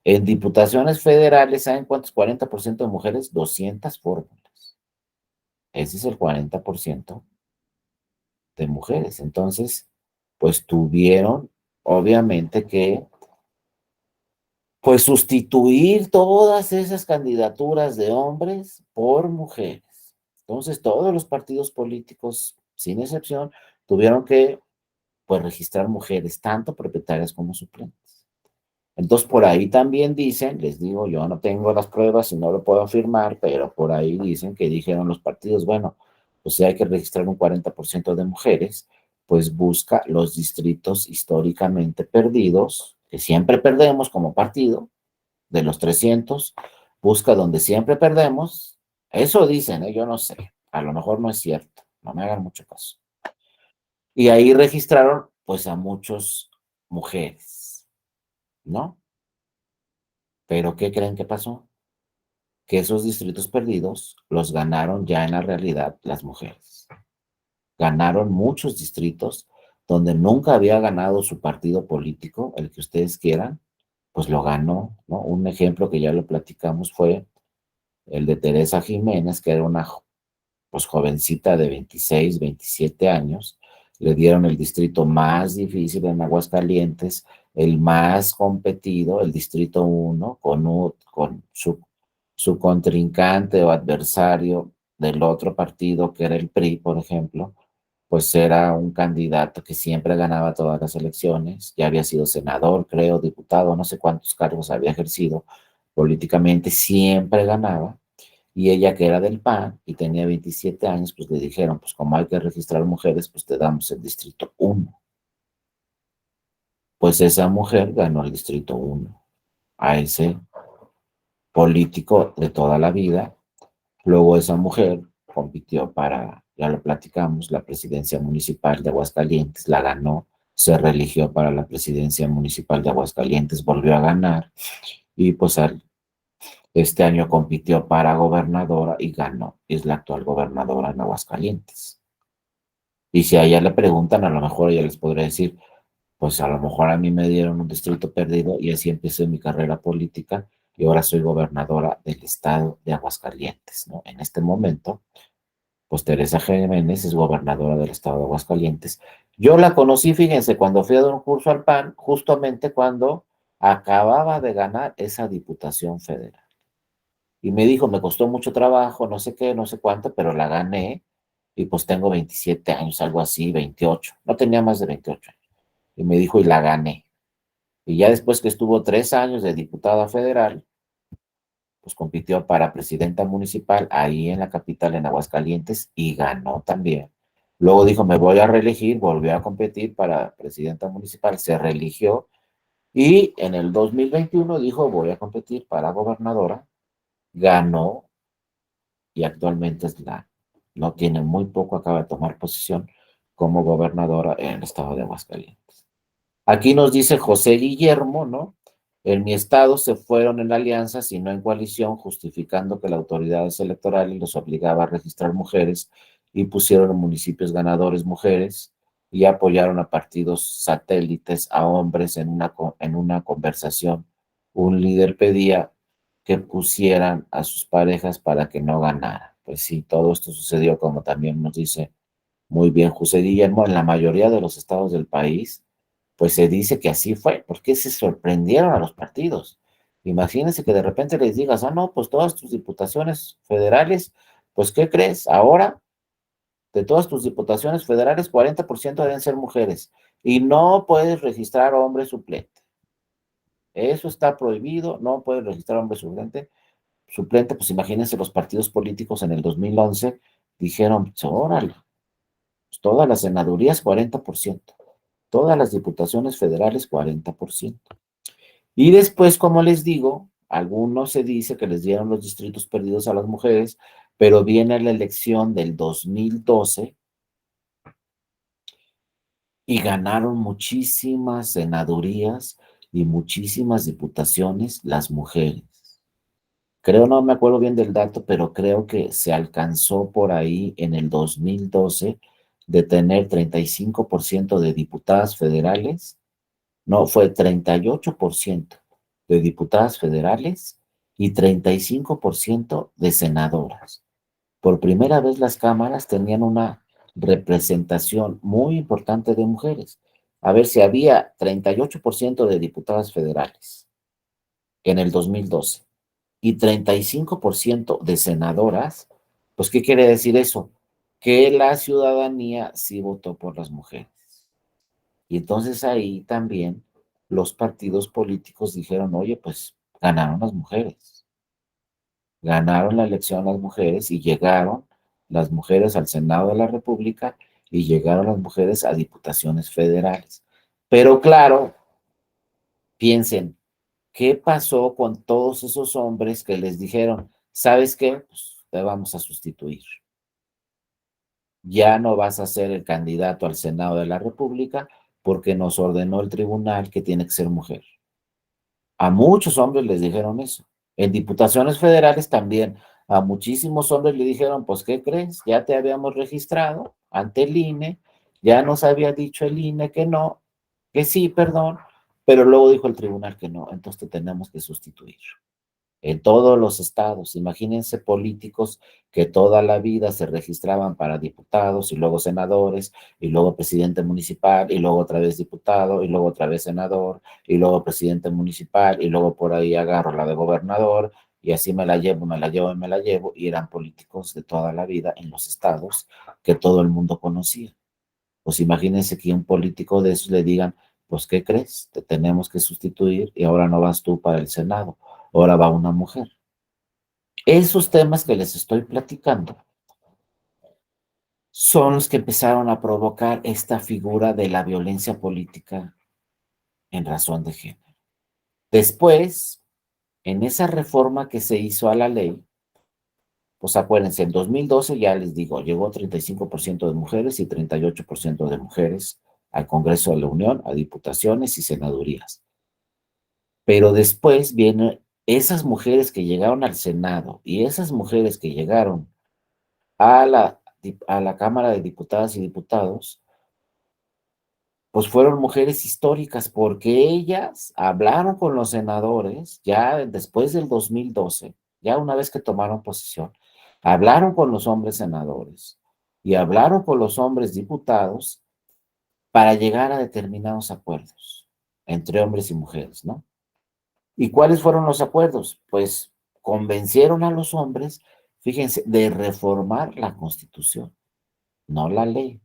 En diputaciones federales, ¿saben cuántos? 40% de mujeres, 200 fórmulas. Ese es el 40% de mujeres. Entonces, pues tuvieron, obviamente, que pues sustituir todas esas candidaturas de hombres por mujeres. Entonces, todos los partidos políticos, sin excepción, tuvieron que, pues, registrar mujeres, tanto propietarias como suplentes. Entonces, por ahí también dicen, les digo, yo no tengo las pruebas y no lo puedo afirmar, pero por ahí dicen que dijeron los partidos, bueno, pues si hay que registrar un 40% de mujeres, pues busca los distritos históricamente perdidos, que siempre perdemos como partido, de los 300, busca donde siempre perdemos. Eso dicen, yo no sé, a lo mejor no es cierto, no me hagan mucho caso. Y ahí registraron pues a muchas mujeres, ¿no? Pero ¿qué creen que pasó? Que esos distritos perdidos los ganaron ya en la realidad las mujeres. Ganaron muchos distritos donde nunca había ganado su partido político, el que ustedes quieran, pues lo ganó, ¿no? Un ejemplo que ya lo platicamos fue el de Teresa Jiménez, que era una pues, jovencita de 26, 27 años. Le dieron el distrito más difícil en Aguascalientes, el más competido, el distrito 1, con su contrincante o adversario del otro partido, que era el PRI, por ejemplo, pues era un candidato que siempre ganaba todas las elecciones, ya había sido senador, creo, diputado, no sé cuántos cargos había ejercido políticamente, siempre ganaba. Y ella, que era del PAN y tenía 27 años, pues le dijeron, pues como hay que registrar mujeres, pues te damos el distrito 1. Pues esa mujer ganó el distrito 1 a ese político de toda la vida. Luego esa mujer compitió para, ya lo platicamos, la presidencia municipal de Aguascalientes, la ganó, se reeligió para la presidencia municipal de Aguascalientes, volvió a ganar y pues este año compitió para gobernadora y ganó. Es la actual gobernadora en Aguascalientes. Y si a ella le preguntan, a lo mejor ella les podría decir, pues a lo mejor a mí me dieron un distrito perdido y así empecé mi carrera política y ahora soy gobernadora del estado de Aguascalientes, ¿no? En este momento, pues Teresa Jiménez es gobernadora del estado de Aguascalientes. Yo la conocí, fíjense, cuando fui a dar un curso al PAN, justamente cuando acababa de ganar esa Diputación Federal. Y me dijo, me costó mucho trabajo, no sé qué, no sé cuánto, pero la gané y pues tengo 27 años, algo así, 28. No tenía más de 28 años. Y me dijo, y la gané. Y ya después que estuvo 3 años de diputada federal, pues compitió para presidenta municipal ahí en la capital, en Aguascalientes, y ganó también. Luego dijo, me voy a reelegir, volvió a competir para presidenta municipal, se reeligió, y en el 2021 dijo, voy a competir para gobernadora, ganó, y actualmente no tiene muy poco, acaba de tomar posición como gobernadora en el estado de Aguascalientes. Aquí nos dice José Guillermo, ¿no? En mi estado se fueron en alianzas y no en coalición, justificando que las autoridades electorales los obligaba a registrar mujeres y pusieron en municipios ganadores mujeres y apoyaron a partidos satélites a hombres en una conversación. Un líder pedía que pusieran a sus parejas para que no ganaran. Pues sí, todo esto sucedió, como también nos dice muy bien José Guillermo, en la mayoría de los estados del país, pues se dice que así fue, porque se sorprendieron a los partidos. Imagínense que de repente les digas, ah, no, pues todas tus diputaciones federales, pues ¿qué crees? Ahora, de todas tus diputaciones federales, 40% deben ser mujeres y no puedes registrar hombre suplente. Eso está prohibido, no puedes registrar hombre suplente, pues imagínense los partidos políticos en el 2011 dijeron, pues, órale, pues todas las senadurías 40%, todas las diputaciones federales 40%. Y después, como les digo, algunos se dice que les dieron los distritos perdidos a las mujeres, pero viene la elección del 2012 y ganaron muchísimas senadurías y muchísimas diputaciones las mujeres. Creo, no me acuerdo bien del dato, pero creo que se alcanzó por ahí en el 2012 de tener 35% de diputadas federales. No, fue 38% de diputadas federales y 35% de senadoras. Por primera vez las cámaras tenían una representación muy importante de mujeres. A ver, si había 38% de diputadas federales en el 2012 y 35% de senadoras, pues ¿qué quiere decir eso? Que la ciudadanía sí votó por las mujeres. Y entonces ahí también los partidos políticos dijeron, oye, pues ganaron las mujeres, ganaron la elección las mujeres y llegaron las mujeres al Senado de la República y llegaron las mujeres a diputaciones federales. Pero claro, piensen, ¿qué pasó con todos esos hombres que les dijeron, ¿sabes qué? Pues te vamos a sustituir. Ya no vas a ser el candidato al Senado de la República porque nos ordenó el tribunal que tiene que ser mujer. A muchos hombres les dijeron eso. En diputaciones federales también a muchísimos hombres le dijeron, pues, ¿qué crees? Ya te habíamos registrado ante el INE, ya nos había dicho el INE que no, que sí, perdón, pero luego dijo el tribunal que no, entonces te tenemos que sustituir en todos los estados. Imagínense políticos que toda la vida se registraban para diputados y luego senadores y luego presidente municipal y luego otra vez diputado y luego otra vez senador y luego presidente municipal y luego por ahí agarro la de gobernador y así me la llevo, me la llevo y me la llevo, y eran políticos de toda la vida en los estados que todo el mundo conocía. Pues imagínense que un político de esos le digan, pues, ¿qué crees? Te tenemos que sustituir y ahora no vas tú para el Senado, ahora va una mujer. Esos temas que les estoy platicando son los que empezaron a provocar esta figura de la violencia política en razón de género. Después, en esa reforma que se hizo a la ley, pues acuérdense, en 2012 ya les digo, llegó 35% de mujeres y 38% de mujeres al Congreso de la Unión, a diputaciones y senadurías. Pero después vienen esas mujeres que llegaron al Senado y esas mujeres que llegaron a la Cámara de Diputadas y Diputados, pues fueron mujeres históricas porque ellas hablaron con los senadores ya después del 2012, ya una vez que tomaron posesión, hablaron con los hombres senadores y hablaron con los hombres diputados para llegar a determinados acuerdos entre hombres y mujeres, ¿no? ¿Y cuáles fueron los acuerdos? Pues convencieron a los hombres, fíjense, de reformar la Constitución, no la ley,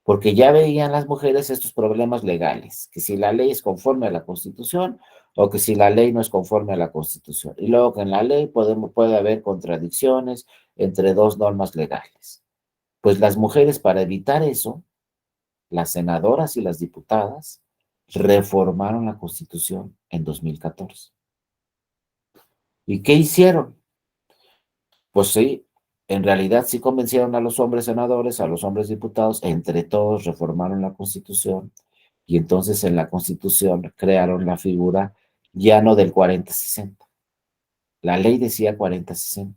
porque ya veían las mujeres estos problemas legales, que si la ley es conforme a la Constitución o que si la ley no es conforme a la Constitución. Y luego que en la ley puede haber contradicciones entre dos normas legales. Pues las mujeres, para evitar eso, las senadoras y las diputadas reformaron la Constitución en 2014. ¿Y qué hicieron? Pues sí, en realidad sí convencieron a los hombres senadores, a los hombres diputados, entre todos reformaron la Constitución y entonces en la Constitución crearon la figura ya no del 40-60. La ley decía 40-60.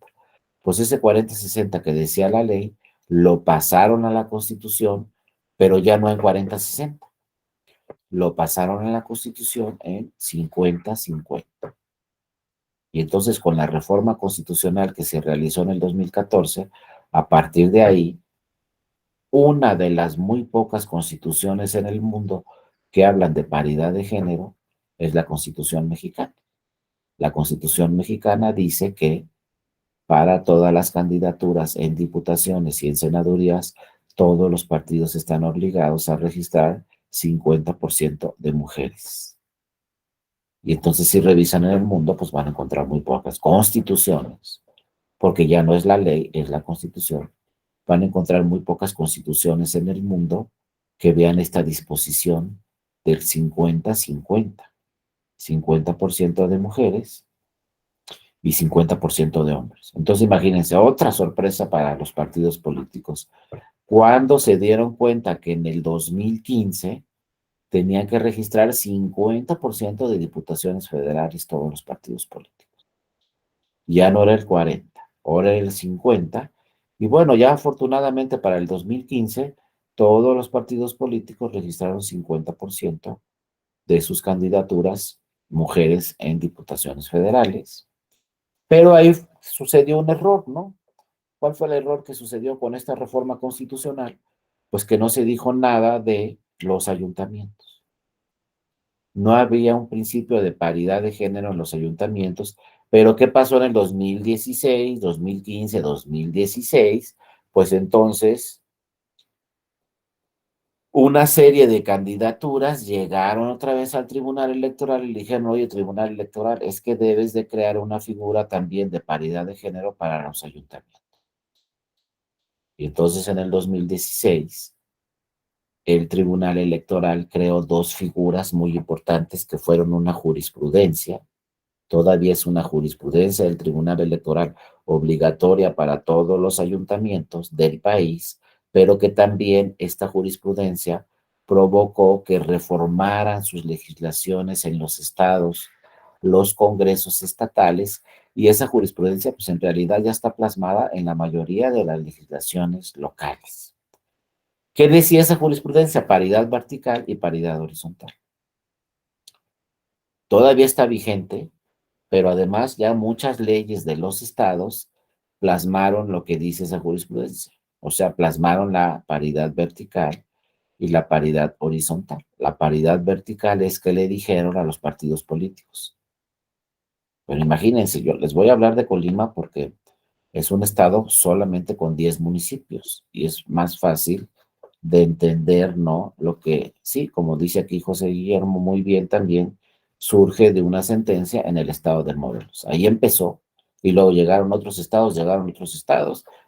Pues ese 40-60 que decía la ley, lo pasaron a la Constitución, pero ya no en 40-60. Lo pasaron a la Constitución en 50-50. Y entonces con la reforma constitucional que se realizó en el 2014, a partir de ahí, una de las muy pocas constituciones en el mundo que hablan de paridad de género es la Constitución mexicana. La Constitución mexicana dice que para todas las candidaturas en diputaciones y en senadurías, todos los partidos están obligados a registrar 50% de mujeres. Y entonces si revisan en el mundo, pues van a encontrar muy pocas constituciones, porque ya no es la ley, es la constitución. Van a encontrar muy pocas constituciones en el mundo que vean esta disposición del 50-50. 50% de mujeres y 50% de hombres. Entonces imagínense, otra sorpresa para los partidos políticos. Cuando se dieron cuenta que en el 2015 tenían que registrar 50% de diputaciones federales todos los partidos políticos. Ya no era el 40, ahora era el 50. Y bueno, ya afortunadamente para el 2015, todos los partidos políticos registraron 50% de sus candidaturas mujeres en diputaciones federales. Pero ahí sucedió un error, ¿no? ¿Cuál fue el error que sucedió con esta reforma constitucional? Pues que no se dijo nada de los ayuntamientos. No había un principio de paridad de género en los ayuntamientos, pero ¿qué pasó en el 2016, 2015, 2016? Pues entonces una serie de candidaturas llegaron otra vez al Tribunal Electoral y le dijeron, oye, Tribunal Electoral, es que debes de crear una figura también de paridad de género para los ayuntamientos. Y entonces en el 2016 el Tribunal Electoral creó dos figuras muy importantes que fueron una jurisprudencia. Todavía es una jurisprudencia del Tribunal Electoral obligatoria para todos los ayuntamientos del país, pero que también esta jurisprudencia provocó que reformaran sus legislaciones en los estados, los congresos estatales, y esa jurisprudencia pues en realidad ya está plasmada en la mayoría de las legislaciones locales. ¿Qué decía esa jurisprudencia? Paridad vertical y paridad horizontal. Todavía está vigente, pero además ya muchas leyes de los estados plasmaron lo que dice esa jurisprudencia, o sea, plasmaron la paridad vertical y la paridad horizontal. La paridad vertical es que le dijeron a los partidos políticos. Pero imagínense, yo les voy a hablar de Colima porque es un estado solamente con 10 municipios y es más fácil de entender, ¿no? Lo que, sí, como dice aquí José Guillermo muy bien también, surge de una sentencia en el estado de Morelos. Ahí empezó y luego llegaron otros estados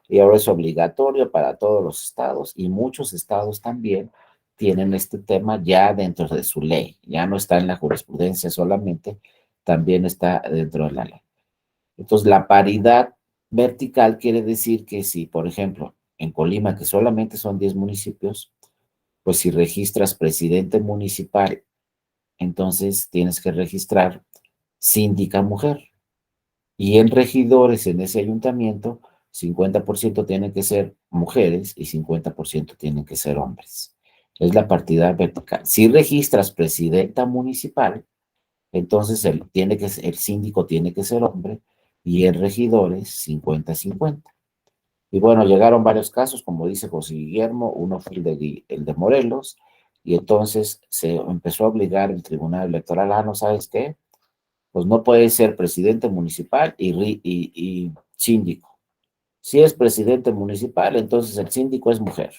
y ahora es obligatorio para todos los estados y muchos estados también tienen este tema ya dentro de su ley, ya no está en la jurisprudencia solamente, también está dentro de la ley. Entonces, la paridad vertical quiere decir que si, por ejemplo, en Colima, que solamente son 10 municipios, pues si registras presidente municipal, entonces tienes que registrar síndica mujer. Y en regidores en ese ayuntamiento, 50% tienen que ser mujeres y 50% tienen que ser hombres. Es la paridad vertical. Si registras presidenta municipal, entonces el síndico tiene que ser hombre y en regidores 50-50. Y bueno, llegaron varios casos, como dice José Guillermo, uno fue el de Morelos, y entonces se empezó a obligar el Tribunal Electoral, no sabes qué, pues no puede ser presidente municipal y síndico. Si es presidente municipal, entonces el síndico es mujer.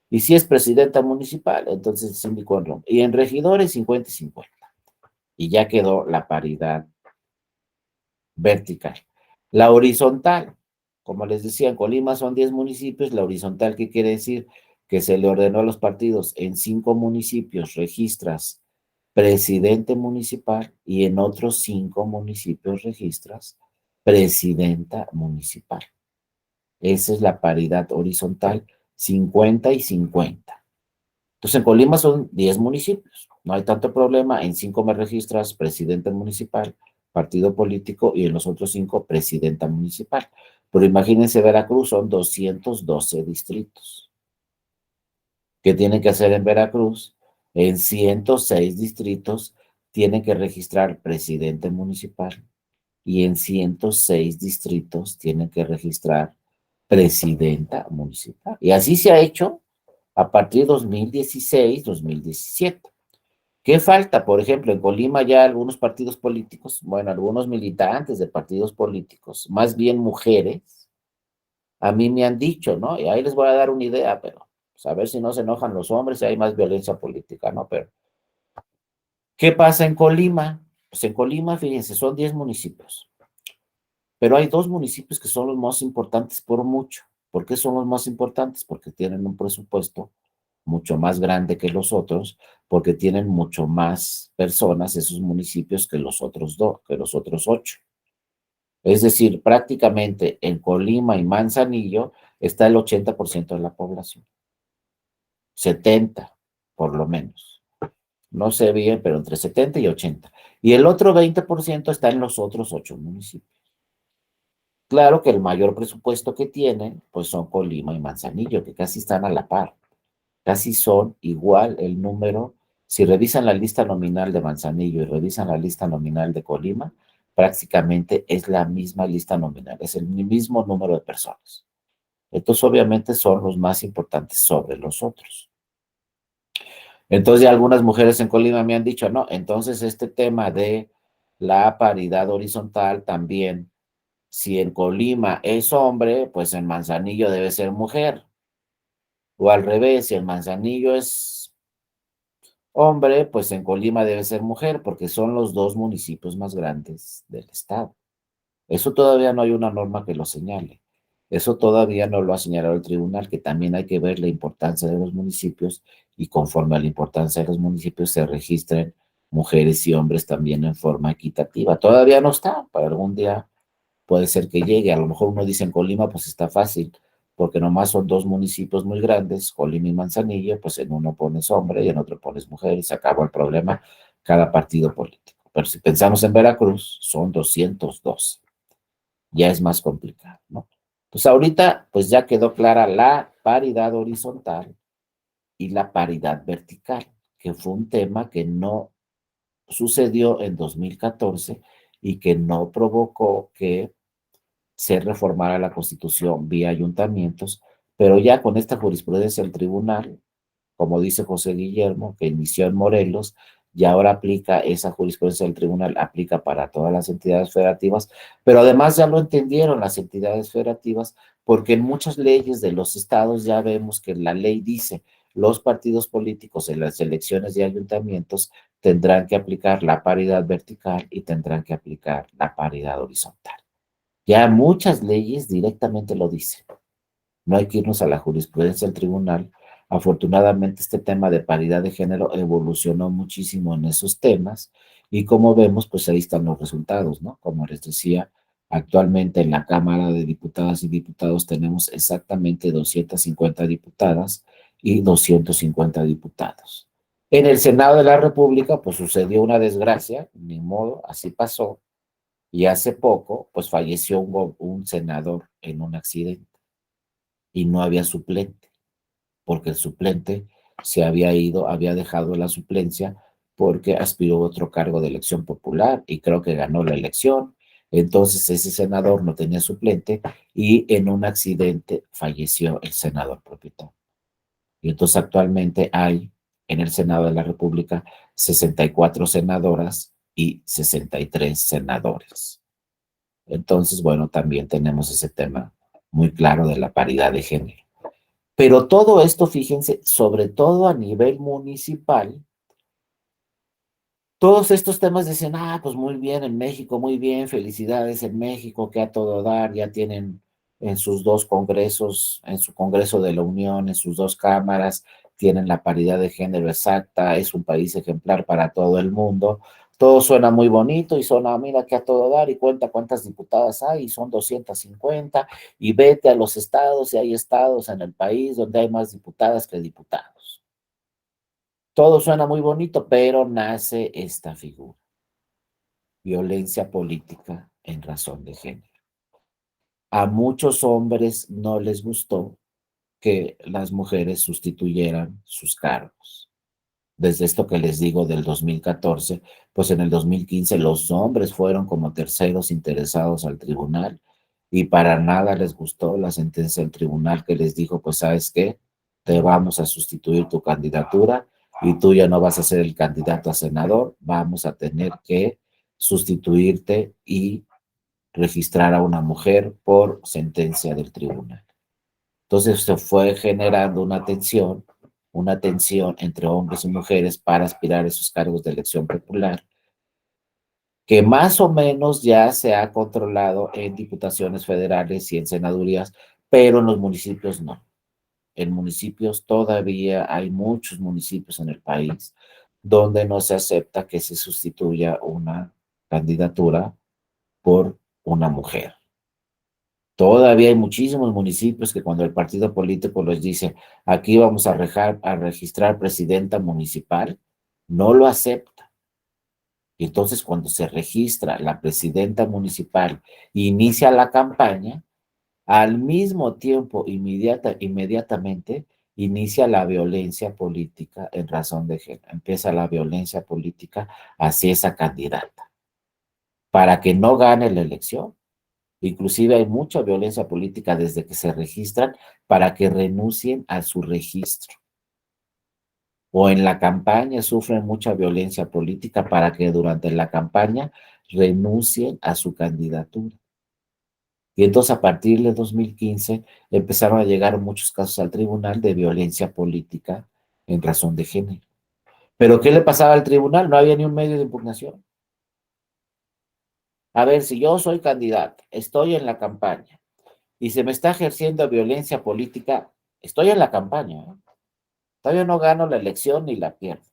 Y si es presidenta municipal, entonces el síndico es hombre. Y en regidores 50 y 50. Y ya quedó la paridad vertical. La horizontal, como les decía, en Colima son 10 municipios. La horizontal, ¿qué quiere decir? Que se le ordenó a los partidos en 5 municipios registras presidente municipal y en otros 5 municipios registras presidenta municipal. Esa es la paridad horizontal, 50 y 50. Entonces, en Colima son 10 municipios. No hay tanto problema. En 5 me registras presidente municipal, partido político, y en los otros 5, presidenta municipal. Pero imagínense, Veracruz son 212 distritos. ¿Qué tienen que hacer en Veracruz? En 106 distritos tienen que registrar presidente municipal y en 106 distritos tienen que registrar presidenta municipal. Y así se ha hecho a partir de 2016, 2017. ¿Qué falta? Por ejemplo, en Colima ya algunos partidos políticos, bueno, algunos militantes de partidos políticos, más bien mujeres, a mí me han dicho, ¿no? Y ahí les voy a dar una idea, pero pues, a ver si no se enojan los hombres y hay más violencia política, ¿no? Pero, ¿qué pasa en Colima? Pues en Colima, fíjense, son 10 municipios, pero hay 2 municipios que son los más importantes por mucho. ¿Por qué son los más importantes? Porque tienen un presupuesto mucho más grande que los otros, porque tienen mucho más personas esos municipios que los otros 2, que los otros 8. Es decir, prácticamente en Colima y Manzanillo está el 80% de la población, 70 por lo menos. No sé bien, pero entre 70 y 80. Y el otro 20% está en los otros 8 municipios. Claro que el mayor presupuesto que tienen, pues son Colima y Manzanillo, que casi están a la par. Casi son igual el número. Si revisan la lista nominal de Manzanillo y revisan la lista nominal de Colima, prácticamente es la misma lista nominal, es el mismo número de personas. Estos obviamente son los más importantes sobre los otros. Entonces ya algunas mujeres en Colima me han dicho, no, entonces este tema de la paridad horizontal también, si en Colima es hombre, pues en Manzanillo debe ser mujer. O al revés, si en Manzanillo es hombre, pues en Colima debe ser mujer, porque son los 2 municipios más grandes del estado. Eso todavía no hay una norma que lo señale. Eso todavía no lo ha señalado el tribunal, que también hay que ver la importancia de los municipios y conforme a la importancia de los municipios se registren mujeres y hombres también en forma equitativa. Todavía no está, para algún día puede ser que llegue. A lo mejor uno dice en Colima, pues está fácil, porque nomás son 2 municipios muy grandes, Colima y Manzanillo, pues en uno pones hombre y en otro pones mujer y se acabó el problema cada partido político. Pero si pensamos en Veracruz, son 212. Ya es más complicado, ¿no? Pues ahorita, pues ya quedó clara la paridad horizontal y la paridad vertical, que fue un tema que no sucedió en 2014 y que no provocó que se reformara la Constitución vía ayuntamientos, pero ya con esta jurisprudencia del tribunal, como dice José Guillermo, que inició en Morelos, y ahora aplica esa jurisprudencia del tribunal, aplica para todas las entidades federativas, pero además ya lo entendieron las entidades federativas, porque en muchas leyes de los estados ya vemos que la ley dice, los partidos políticos en las elecciones de ayuntamientos tendrán que aplicar la paridad vertical y tendrán que aplicar la paridad horizontal. Ya muchas leyes directamente lo dicen. No hay que irnos a la jurisprudencia del tribunal. Afortunadamente, este tema de paridad de género evolucionó muchísimo en esos temas y como vemos, pues ahí están los resultados, ¿no? Como les decía, actualmente en la Cámara de Diputadas y Diputados tenemos exactamente 250 diputadas y 250 diputados. En el Senado de la República, pues sucedió una desgracia, ni modo, así pasó, y hace poco, pues falleció un senador en un accidente y no había suplente, porque el suplente se había ido, había dejado la suplencia porque aspiró a otro cargo de elección popular y creo que ganó la elección. Entonces ese senador no tenía suplente y en un accidente falleció el senador propietario. Y entonces actualmente hay en el Senado de la República 64 senadoras y 63 senadores. Entonces, bueno, también tenemos ese tema muy claro de la paridad de género. Pero todo esto, fíjense, sobre todo a nivel municipal, todos estos temas dicen, pues muy bien en México, muy bien, felicidades en México, que a todo dar, ya tienen en sus dos congresos, en su Congreso de la Unión, en sus dos cámaras, tienen la paridad de género exacta, es un país ejemplar para todo el mundo. Todo suena muy bonito y suena, mira que a todo dar y cuenta cuántas diputadas hay, y son 250, y vete a los estados, y hay estados en el país donde hay más diputadas que diputados. Todo suena muy bonito, pero nace esta figura: violencia política en razón de género. A muchos hombres no les gustó que las mujeres sustituyeran sus cargos. Desde esto que les digo del 2014, pues en el 2015 los hombres fueron como terceros interesados al tribunal y para nada les gustó la sentencia del tribunal, que les dijo, pues sabes qué, te vamos a sustituir tu candidatura y tú ya no vas a ser el candidato a senador, vamos a tener que sustituirte y registrar a una mujer por sentencia del tribunal. Entonces se fue generando una tensión entre hombres y mujeres para aspirar a esos cargos de elección popular, que más o menos ya se ha controlado en diputaciones federales y en senadurías, pero en los municipios no. En municipios todavía hay muchos municipios en el país donde no se acepta que se sustituya una candidatura por una mujer. Todavía hay muchísimos municipios que cuando el partido político les dice, aquí vamos a registrar presidenta municipal, no lo acepta. Y entonces cuando se registra la presidenta municipal e inicia la campaña, al mismo tiempo, inmediatamente, inicia la violencia política en razón de género. Empieza la violencia política hacia esa candidata para que no gane la elección. Inclusive hay mucha violencia política desde que se registran para que renuncien a su registro. O en la campaña sufren mucha violencia política para que durante la campaña renuncien a su candidatura. Y entonces a partir de 2015 empezaron a llegar muchos casos al tribunal de violencia política en razón de género. ¿Pero qué le pasaba al tribunal? No había ni un medio de impugnación. A ver, si yo soy candidato, estoy en la campaña, y se me está ejerciendo violencia política, estoy en la campaña, ¿eh? Todavía no gano la elección ni la pierdo,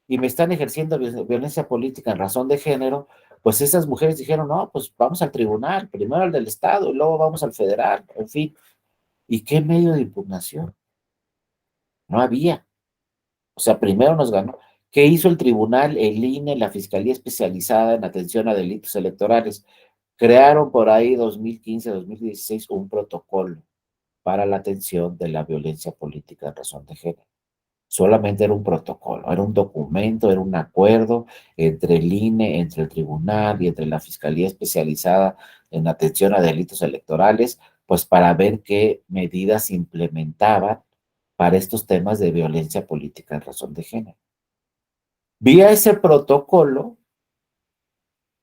y me están ejerciendo violencia política en razón de género, pues esas mujeres dijeron, no, pues vamos al tribunal, primero al del Estado y luego vamos al federal, en fin. ¿Y qué medio de impugnación? No había. O sea, primero nos ganó. ¿Qué hizo el tribunal, el INE, la Fiscalía Especializada en Atención a Delitos Electorales? Crearon por ahí 2015, 2016 un protocolo para la atención de la violencia política en razón de género. Solamente era un protocolo, era un documento, era un acuerdo entre el INE, entre el tribunal y entre la Fiscalía Especializada en Atención a Delitos Electorales, pues para ver qué medidas implementaban para estos temas de violencia política en razón de género. Vía ese protocolo,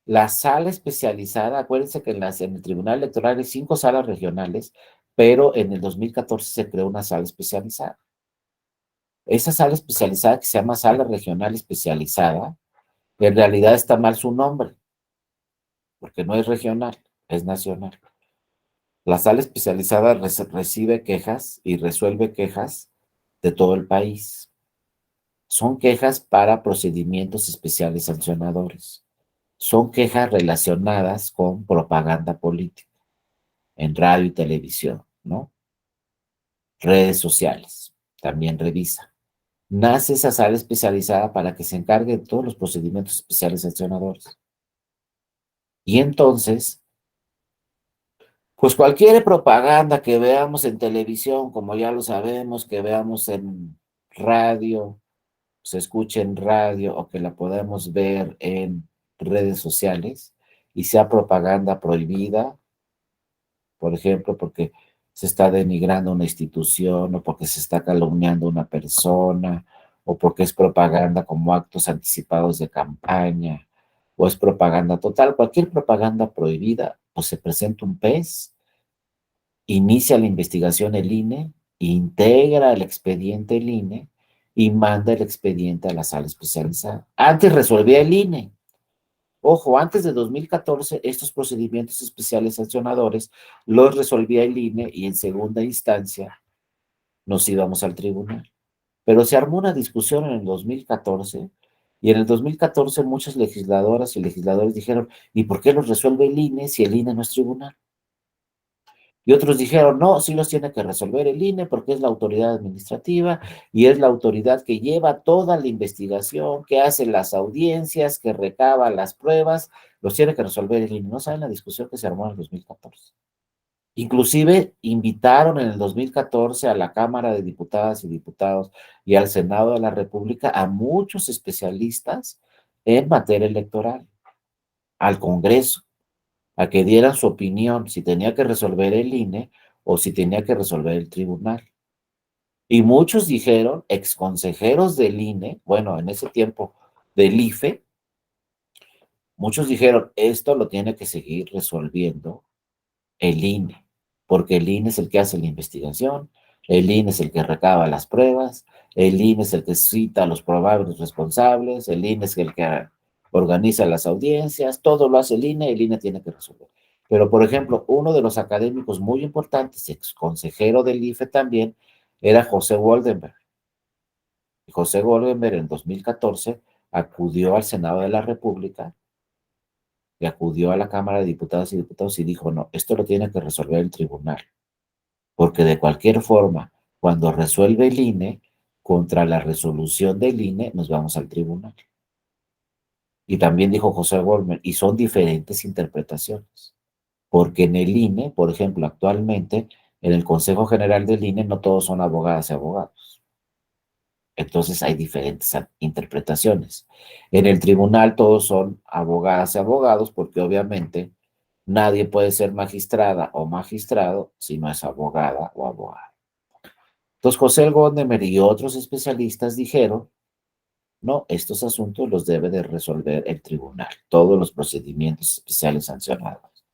la sala especializada, acuérdense que en el Tribunal Electoral hay 5 salas regionales, pero en el 2014 se creó una sala especializada. Esa sala especializada, que se llama Sala Regional Especializada, en realidad está mal su nombre, porque no es regional, es nacional. La sala especializada recibe quejas y resuelve quejas de todo el país. Son quejas para procedimientos especiales sancionadores. Son quejas relacionadas con propaganda política en radio y televisión, ¿no? Redes sociales, también revisa. Nace esa sala especializada para que se encargue de todos los procedimientos especiales sancionadores. Y entonces, pues cualquier propaganda que veamos en televisión, como ya lo sabemos, que veamos en radio, se escuche en radio o que la podamos ver en redes sociales y sea propaganda prohibida, por ejemplo, porque se está denigrando una institución o porque se está calumniando a una persona o porque es propaganda como actos anticipados de campaña o es propaganda total. Cualquier propaganda prohibida, pues se presenta un PES, inicia la investigación el INE, integra el expediente el INE y manda el expediente a la sala especializada. Antes resolvía el INE. Ojo, antes de 2014, estos procedimientos especiales sancionadores los resolvía el INE y en segunda instancia nos íbamos al tribunal. Pero se armó una discusión en el 2014 y en el 2014 muchas legisladoras y legisladores dijeron, ¿y por qué los resuelve el INE si el INE no es tribunal? Y otros dijeron, no, sí los tiene que resolver el INE porque es la autoridad administrativa y es la autoridad que lleva toda la investigación, que hace las audiencias, que recaba las pruebas, los tiene que resolver el INE. No saben la discusión que se armó en el 2014. Inclusive invitaron en el 2014 a la Cámara de Diputadas y Diputados y al Senado de la República a muchos especialistas en materia electoral, al Congreso, a que dieran su opinión si tenía que resolver el INE o si tenía que resolver el tribunal. Y muchos dijeron, exconsejeros del INE, bueno, en ese tiempo del IFE, muchos dijeron, esto lo tiene que seguir resolviendo el INE, porque el INE es el que hace la investigación, el INE es el que recaba las pruebas, el INE es el que cita a los probables responsables, el INE es el que organiza las audiencias, todo lo hace el INE tiene que resolver. Pero, por ejemplo, uno de los académicos muy importantes, ex consejero del IFE también, era José Goldenberg. Y José Goldenberg en 2014 acudió al Senado de la República y acudió a la Cámara de Diputadas y Diputados y dijo, no, esto lo tiene que resolver el tribunal. Porque de cualquier forma, cuando resuelve el INE, contra la resolución del INE, nos vamos al tribunal. Y también dijo José Goldman, y son diferentes interpretaciones, porque en el INE, por ejemplo, actualmente, en el Consejo General del INE no todos son abogadas y abogados. Entonces hay diferentes interpretaciones. En el tribunal todos son abogadas y abogados, porque obviamente nadie puede ser magistrada o magistrado si no es abogada o abogado. Entonces, José Gondemer y otros especialistas dijeron, no, estos asuntos los debe de resolver el tribunal, todos los procedimientos especiales sancionados.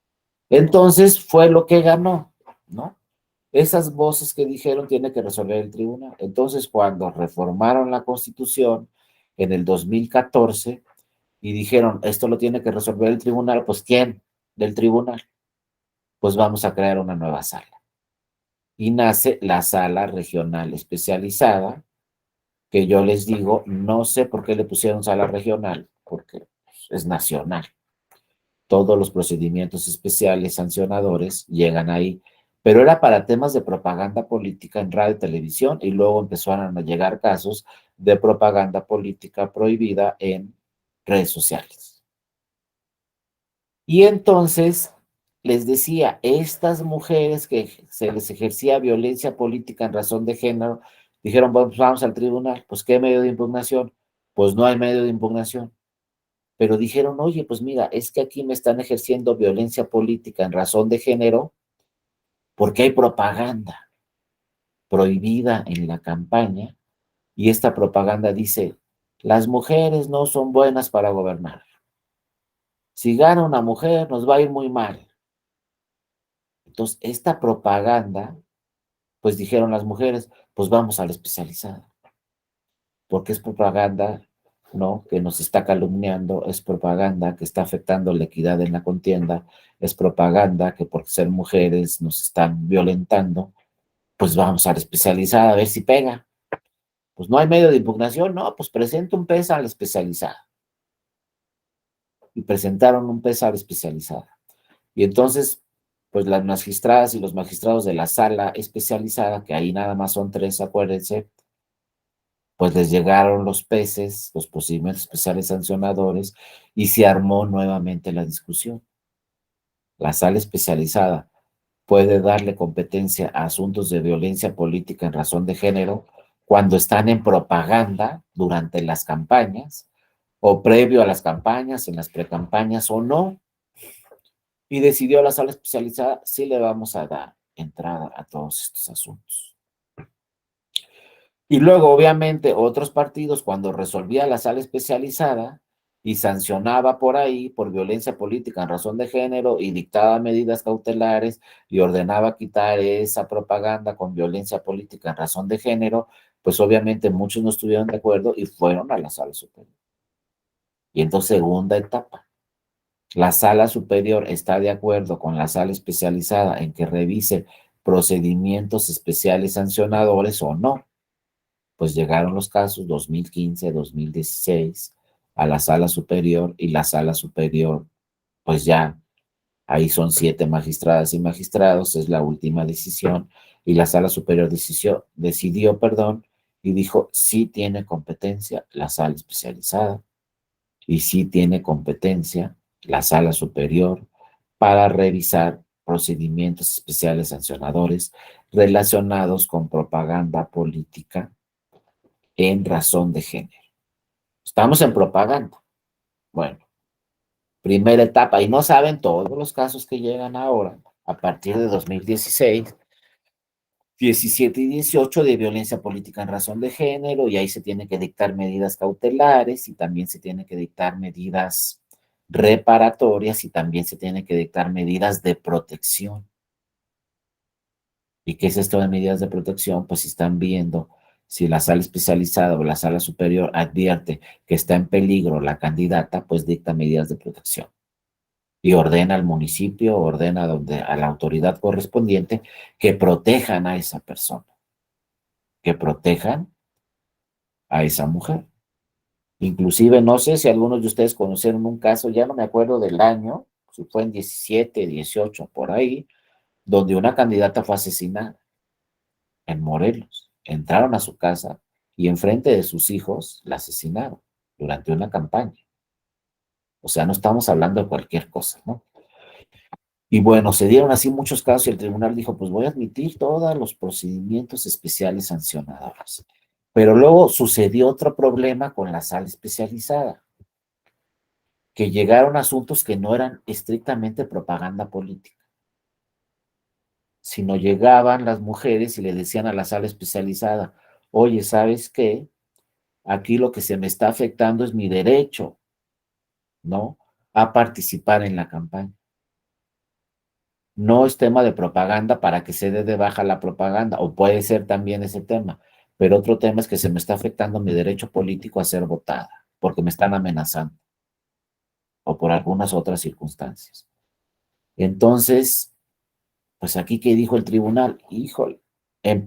Entonces, fue lo que ganó, ¿no? Esas voces que dijeron tiene que resolver el tribunal. Entonces, cuando reformaron la Constitución en el 2014 y dijeron, esto lo tiene que resolver el tribunal, pues ¿quién? Del tribunal. Pues vamos a crear una nueva sala. Y nace la sala regional especializada, que yo les digo, no sé por qué le pusieron sala regional, porque es nacional. Todos los procedimientos especiales sancionadores llegan ahí, pero era para temas de propaganda política en radio y televisión y luego empezaron a llegar casos de propaganda política prohibida en redes sociales. Y entonces les decía, estas mujeres que se les ejercía violencia política en razón de género, dijeron, bueno, pues vamos al tribunal. Pues, ¿qué medio de impugnación? Pues no hay medio de impugnación. Pero dijeron, oye, pues mira, es que aquí me están ejerciendo violencia política en razón de género porque hay propaganda prohibida en la campaña y esta propaganda dice, las mujeres no son buenas para gobernar. Si gana una mujer, nos va a ir muy mal. Entonces, esta propaganda, pues dijeron las mujeres, pues vamos a la especializada, porque es propaganda, ¿no? Que nos está calumniando, es propaganda que está afectando la equidad en la contienda, es propaganda que por ser mujeres nos están violentando, pues vamos a la especializada a ver si pega. Pues no hay medio de impugnación, no, pues presenta un PES a la especializada. Y presentaron un PES a la especializada. Y entonces, pues las magistradas y los magistrados de la sala especializada, que ahí nada más son 3, acuérdense, pues les llegaron los peces, los procedimientos especiales sancionadores, y se armó nuevamente la discusión. La sala especializada puede darle competencia a asuntos de violencia política en razón de género cuando están en propaganda durante las campañas, o previo a las campañas, en las precampañas o no, y decidió la sala especializada, sí le vamos a dar entrada a todos estos asuntos. Y luego, obviamente, otros partidos, cuando resolvía la sala especializada, y sancionaba por ahí por violencia política en razón de género y dictaba medidas cautelares y ordenaba quitar esa propaganda con violencia política en razón de género, pues obviamente muchos no estuvieron de acuerdo y fueron a la sala superior. Y entonces, segunda etapa, la sala superior está de acuerdo con la sala especializada en que revise procedimientos especiales sancionadores o no. Pues llegaron los casos 2015, 2016 a la sala superior y la sala superior, pues ya, ahí son 7 magistradas y magistrados, es la última decisión, y la sala superior decidió, perdón, y dijo, sí tiene competencia la sala especializada y sí tiene competencia la sala superior para revisar procedimientos especiales sancionadores relacionados con propaganda política en razón de género. Estamos en propaganda. Bueno, primera etapa, y no saben todos los casos que llegan ahora, a partir de 2016, 17 y 18 de violencia política en razón de género, y ahí se tienen que dictar medidas cautelares y también se tienen que dictar medidas reparatorias y también se tienen que dictar medidas de protección. ¿Y qué es esto de medidas de protección? Pues si están viendo si la sala especializada o la sala superior advierte que está en peligro la candidata, pues dicta medidas de protección y ordena al municipio, ordena a la autoridad correspondiente que protejan a esa persona, que protejan a esa mujer. Inclusive, no sé si algunos de ustedes conocieron un caso, ya no me acuerdo del año, si fue en 17, 18, por ahí, donde una candidata fue asesinada en Morelos. Entraron a su casa y enfrente de sus hijos la asesinaron durante una campaña. O sea, no estamos hablando de cualquier cosa, ¿no? Y bueno, se dieron así muchos casos y el tribunal dijo, pues voy a admitir todos los procedimientos especiales sancionadores. Pero luego sucedió otro problema con la sala especializada, que llegaron asuntos que no eran estrictamente propaganda política, sino llegaban las mujeres y le decían a la sala especializada, oye, ¿sabes qué? Aquí lo que se me está afectando es mi derecho, ¿no? A participar en la campaña. No es tema de propaganda para que se dé de baja la propaganda, o puede ser también ese tema, pero otro tema es que se me está afectando mi derecho político a ser votada, porque me están amenazando, o por algunas otras circunstancias. Entonces, pues aquí, ¿qué dijo el tribunal? Híjole,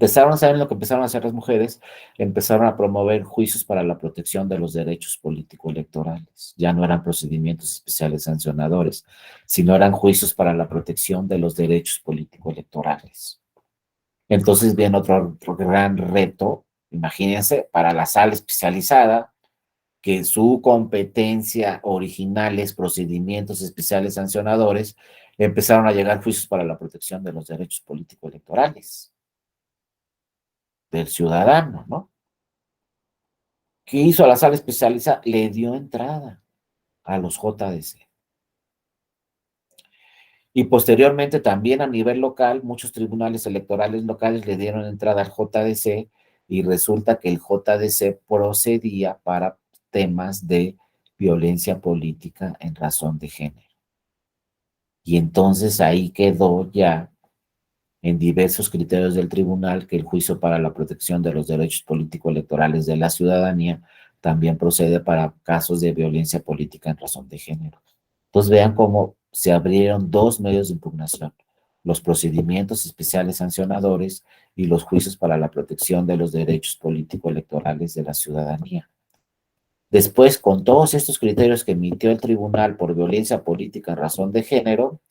¿saben lo que empezaron a hacer las mujeres? Empezaron a promover juicios para la protección de los derechos político-electorales. Ya no eran procedimientos especiales sancionadores, sino eran juicios para la protección de los derechos político-electorales. Entonces viene otro gran reto, imagínense, para la sala especializada, que su competencia original es procedimientos especiales sancionadores, empezaron a llegar juicios para la protección de los derechos político-electorales del ciudadano, ¿no? ¿Qué hizo la sala especializada? Le dio entrada a los JDC. Y posteriormente también a nivel local, muchos tribunales electorales locales le dieron entrada al JDC y resulta que el JDC procedía para temas de violencia política en razón de género. Y entonces ahí quedó ya en diversos criterios del tribunal que el juicio para la protección de los derechos político-electorales de la ciudadanía también procede para casos de violencia política en razón de género. Entonces vean cómo se abrieron dos medios de impugnación, los procedimientos especiales sancionadores y los juicios para la protección de los derechos político-electorales de la ciudadanía. Después, con todos estos criterios que emitió el tribunal por violencia política en razón de género,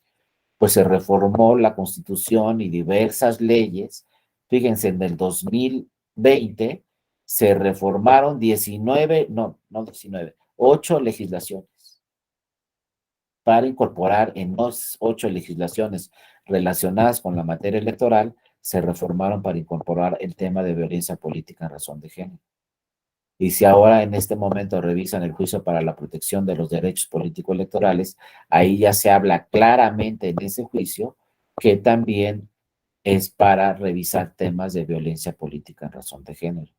pues se reformó la Constitución y diversas leyes. Fíjense, en el 2020 se reformaron 8 legislaciones para incorporar en 8 legislaciones relacionadas con la materia electoral, se reformaron para incorporar el tema de violencia política en razón de género. Y si ahora en este momento revisan el juicio para la protección de los derechos político-electorales, ahí ya se habla claramente en ese juicio que también es para revisar temas de violencia política en razón de género.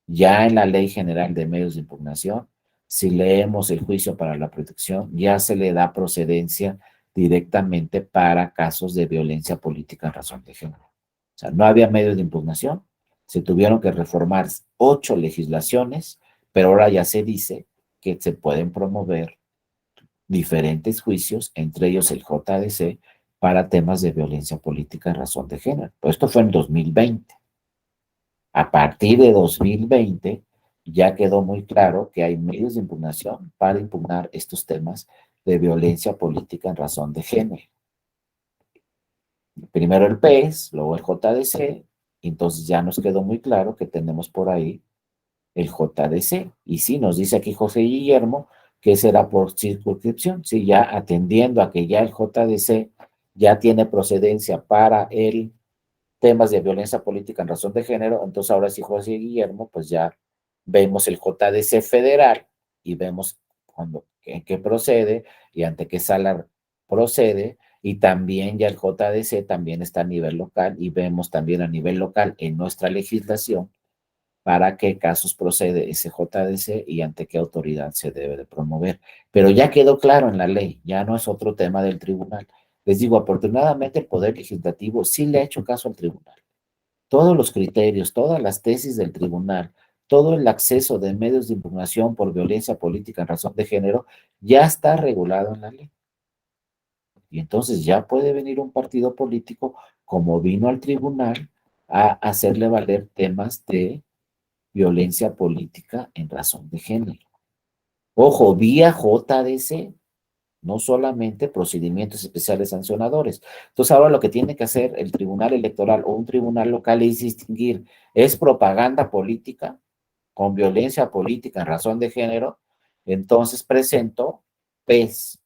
Ya en la Ley General de Medios de Impugnación si leemos el juicio para la protección, ya se le da procedencia directamente para casos de violencia política en razón de género. O sea, no había medios de impugnación, se tuvieron que reformar 8 legislaciones, pero ahora ya se dice que se pueden promover diferentes juicios, entre ellos el JDC, para temas de violencia política en razón de género. Pues esto fue en 2020. A partir de 2020 ya quedó muy claro que hay medios de impugnación para impugnar estos temas de violencia política en razón de género. Primero el PES, luego el JDC, y entonces ya nos quedó muy claro que tenemos por ahí el JDC. Y sí, nos dice aquí José Guillermo que será por circunscripción, sí, ya atendiendo a que ya el JDC ya tiene procedencia para el temas de violencia política en razón de género, entonces ahora sí José Guillermo, pues ya vemos el JDC federal y vemos en qué procede y ante qué sala procede, y también ya el JDC también está a nivel local y vemos también a nivel local en nuestra legislación para qué casos procede ese JDC y ante qué autoridad se debe de promover. Pero ya quedó claro en la ley, ya no es otro tema del tribunal. Les digo, afortunadamente el Poder Legislativo sí le ha hecho caso al tribunal. Todos los criterios, todas las tesis del tribunal, todo el acceso de medios de impugnación por violencia política en razón de género ya está regulado en la ley. Y entonces ya puede venir un partido político como vino al tribunal a hacerle valer temas de violencia política en razón de género. Ojo, vía JDC, no solamente procedimientos especiales sancionadores. Entonces ahora lo que tiene que hacer el tribunal electoral o un tribunal local es distinguir, ¿es propaganda política con violencia política en razón de género? Entonces presento PES.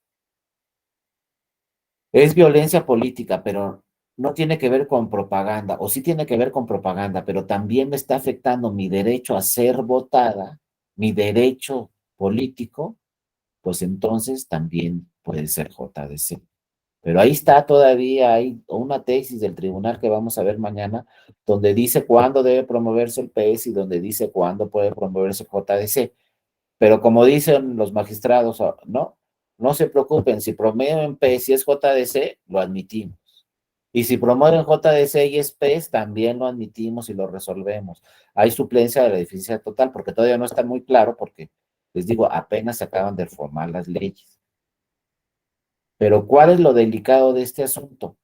Es violencia política, pero no tiene que ver con propaganda, o sí tiene que ver con propaganda, pero también me está afectando mi derecho a ser votada, mi derecho político, pues entonces también puede ser JDC. Pero ahí está todavía, hay una tesis del tribunal que vamos a ver mañana, donde dice cuándo debe promoverse el PS y donde dice cuándo puede promoverse el JDC. Pero como dicen los magistrados, no, no se preocupen, si promueven PS y es JDC, lo admitimos. Y si promueven JDC y es PES, también lo admitimos y lo resolvemos. Hay suplencia de la deficiencia total, porque todavía no está muy claro, porque les digo, apenas se acaban de reformar las leyes. Pero ¿cuál es lo delicado de este asunto?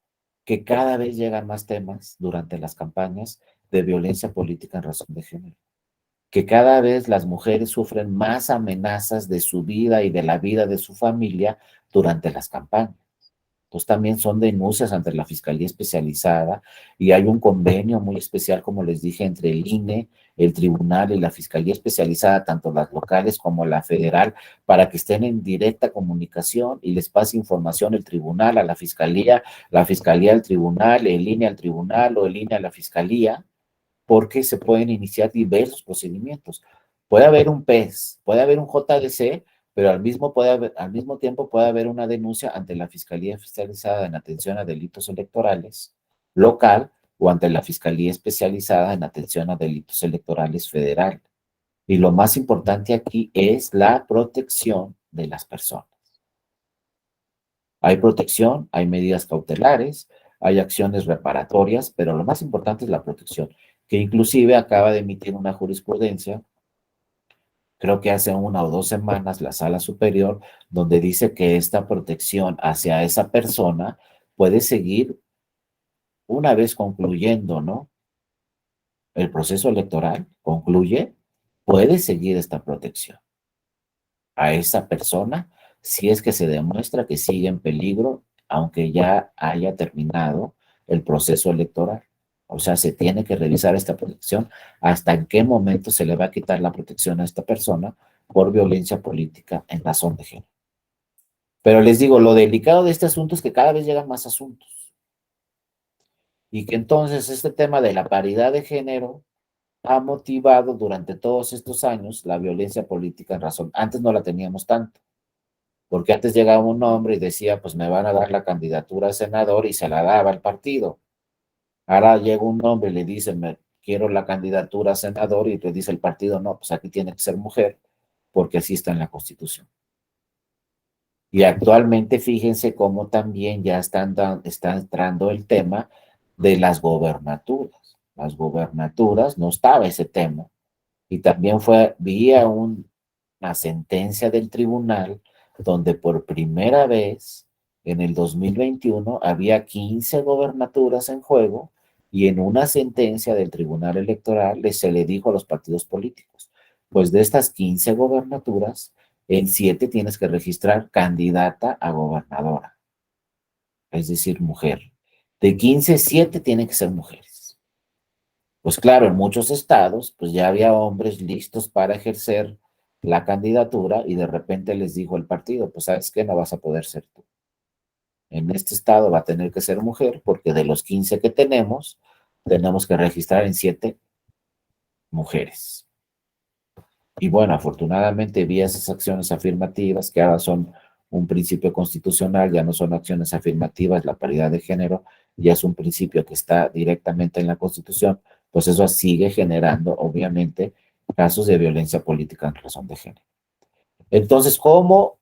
Que cada vez llegan más temas durante las campañas de violencia política en razón de género. Que cada vez las mujeres sufren más amenazas de su vida y de la vida de su familia durante las campañas. Entonces también son denuncias ante la Fiscalía Especializada y hay un convenio muy especial, como les dije, entre el INE, el Tribunal y la Fiscalía Especializada, tanto las locales como la federal, para que estén en directa comunicación y les pase información el Tribunal a la Fiscalía al Tribunal, el INE al Tribunal o el INE a la Fiscalía, porque se pueden iniciar diversos procedimientos. Puede haber un PES, puede haber un JDC, pero al mismo tiempo puede haber una denuncia ante la Fiscalía Especializada en Atención a Delitos Electorales local o ante la Fiscalía Especializada en Atención a Delitos Electorales federal. Y lo más importante aquí es la protección de las personas. Hay protección, hay medidas cautelares, hay acciones reparatorias, pero lo más importante es la protección, que inclusive acaba de emitir una jurisprudencia, creo que hace 1 o 2 semanas, la Sala Superior, donde dice que esta protección hacia esa persona puede seguir una vez concluyendo, ¿no? El proceso electoral concluye, puede seguir esta protección a esa persona si es que se demuestra que sigue en peligro, aunque ya haya terminado el proceso electoral. O sea, se tiene que revisar esta protección hasta en qué momento se le va a quitar la protección a esta persona por violencia política en razón de género. Pero les digo, lo delicado de este asunto es que cada vez llegan más asuntos y que entonces este tema de la paridad de género ha motivado durante todos estos años la violencia política en razón. Antes no la teníamos tanto. Porque antes llegaba un hombre y decía, pues me van a dar la candidatura a senador y se la daba al partido. Ahora llega un hombre y le dice, quiero la candidatura a senador y le dice el partido, no, pues aquí tiene que ser mujer, porque así está en la Constitución. Y actualmente fíjense cómo también ya está entrando el tema de las gobernaturas. Las gobernaturas, no estaba ese tema. Y también vía una sentencia del tribunal donde por primera vez en el 2021 había 15 gobernaturas en juego y en una sentencia del tribunal electoral se le dijo a los partidos políticos, pues de estas 15 gobernaturas, en 7 tienes que registrar candidata a gobernadora, es decir, mujer. De 15, 7 tienen que ser mujeres. Pues claro, en muchos estados, pues ya había hombres listos para ejercer la candidatura y de repente les dijo el partido, pues sabes qué, no vas a poder ser tú. En este estado va a tener que ser mujer porque de los 15 que tenemos que registrar en 7 mujeres. Y bueno, afortunadamente vi esas acciones afirmativas que ahora son un principio constitucional, ya no son acciones afirmativas, la paridad de género ya es un principio que está directamente en la Constitución, pues eso sigue generando, obviamente, casos de violencia política en razón de género. Entonces, ¿cómo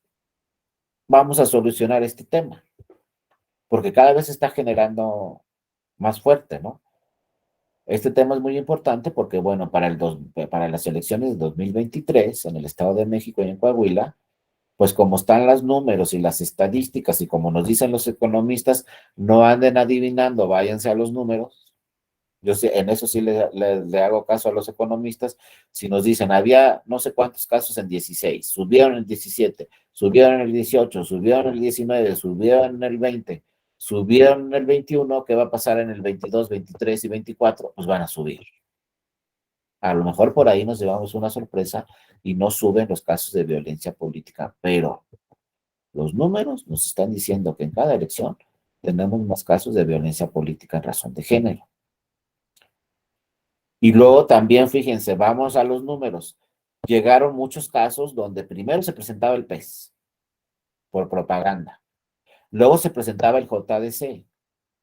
vamos a solucionar este tema? Porque cada vez se está generando más fuerte, ¿no? Este tema es muy importante porque, bueno, para las elecciones de 2023 en el Estado de México y en Coahuila, pues como están los números y las estadísticas y como nos dicen los economistas, no anden adivinando, váyanse a los números. Yo sé, en eso sí le hago caso a los economistas. Si nos dicen, había no sé cuántos casos en 16, subieron en 17, subieron en el 18, subieron en el 19, subieron en el 20, subieron en el 21, ¿qué va a pasar en el 22, 23 y 24? Pues van a subir. A lo mejor por ahí nos llevamos una sorpresa y no suben los casos de violencia política, pero los números nos están diciendo que en cada elección tenemos más casos de violencia política en razón de género. Y luego también, fíjense, vamos a los números. Llegaron muchos casos donde primero se presentaba el PES por propaganda. Luego se presentaba el JDC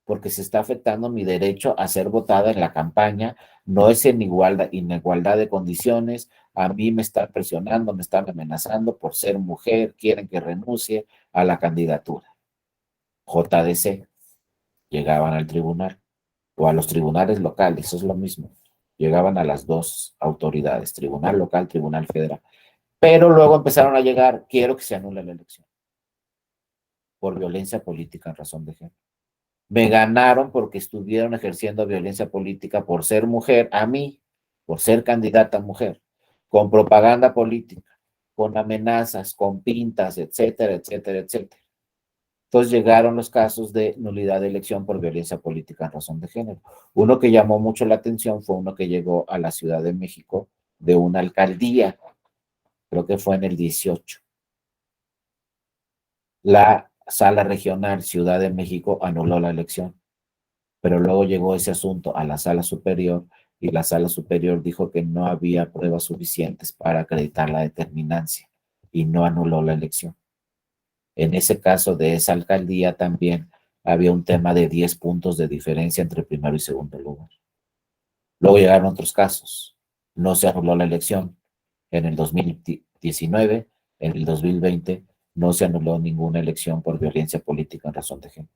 porque se está afectando mi derecho a ser votada en la campaña. No es en igualdad de condiciones. A mí me están presionando, me están amenazando por ser mujer, quieren que renuncie a la candidatura. JDC, llegaban al tribunal o a los tribunales locales, es lo mismo. Llegaban a las dos autoridades, tribunal local, tribunal federal. Pero luego empezaron a llegar, quiero que se anule la elección por violencia política en razón de género. Me ganaron porque estuvieron ejerciendo violencia política por ser mujer, a mí, por ser candidata mujer, con propaganda política, con amenazas, con pintas, etcétera, etcétera, etcétera. Entonces llegaron los casos de nulidad de elección por violencia política en razón de género. Uno que llamó mucho la atención fue uno que llegó a la Ciudad de México de una alcaldía, creo que fue en el 18. La sala regional Ciudad de México anuló la elección, pero luego llegó ese asunto a la sala superior y la sala superior dijo que no había pruebas suficientes para acreditar la determinancia y no anuló la elección. En ese caso de esa alcaldía también había un tema de 10 puntos de diferencia entre primero y segundo lugar. Luego llegaron otros casos. No se anuló la elección. En el 2019, en el 2020, no se anuló ninguna elección por violencia política en razón de género.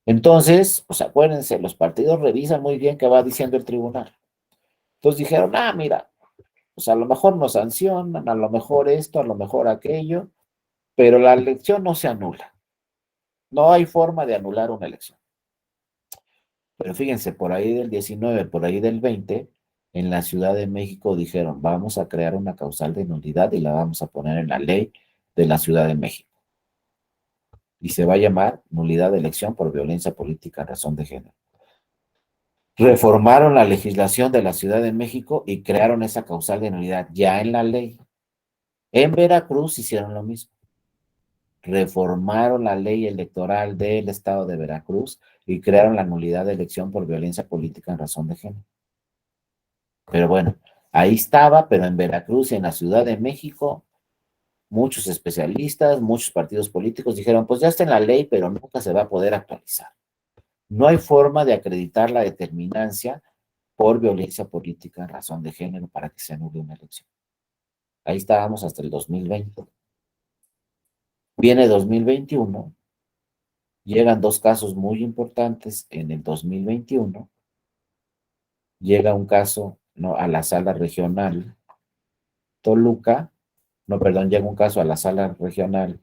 Entonces, pues acuérdense, los partidos revisan muy bien qué va diciendo el tribunal. Entonces dijeron, mira, pues a lo mejor nos sancionan, a lo mejor esto, a lo mejor aquello, pero la elección no se anula. No hay forma de anular una elección. Pero fíjense, por ahí del 19, por ahí del 20, en la Ciudad de México dijeron, vamos a crear una causal de nulidad y la vamos a poner en la ley de la Ciudad de México. Y se va a llamar nulidad de elección por violencia política en razón de género. Reformaron la legislación de la Ciudad de México y crearon esa causal de nulidad ya en la ley. En Veracruz hicieron lo mismo. Reformaron la ley electoral del estado de Veracruz y crearon la nulidad de elección por violencia política en razón de género. Pero bueno, ahí estaba, pero en Veracruz y en la Ciudad de México, muchos especialistas, muchos partidos políticos dijeron, pues ya está en la ley, pero nunca se va a poder actualizar. No hay forma de acreditar la determinancia por violencia política en razón de género para que se anule una elección. Ahí estábamos hasta el 2020. Viene 2021, llegan dos casos muy importantes en el 2021. Llega un caso, ¿no?, a la sala regional Toluca, no, perdón, llega un caso a la sala regional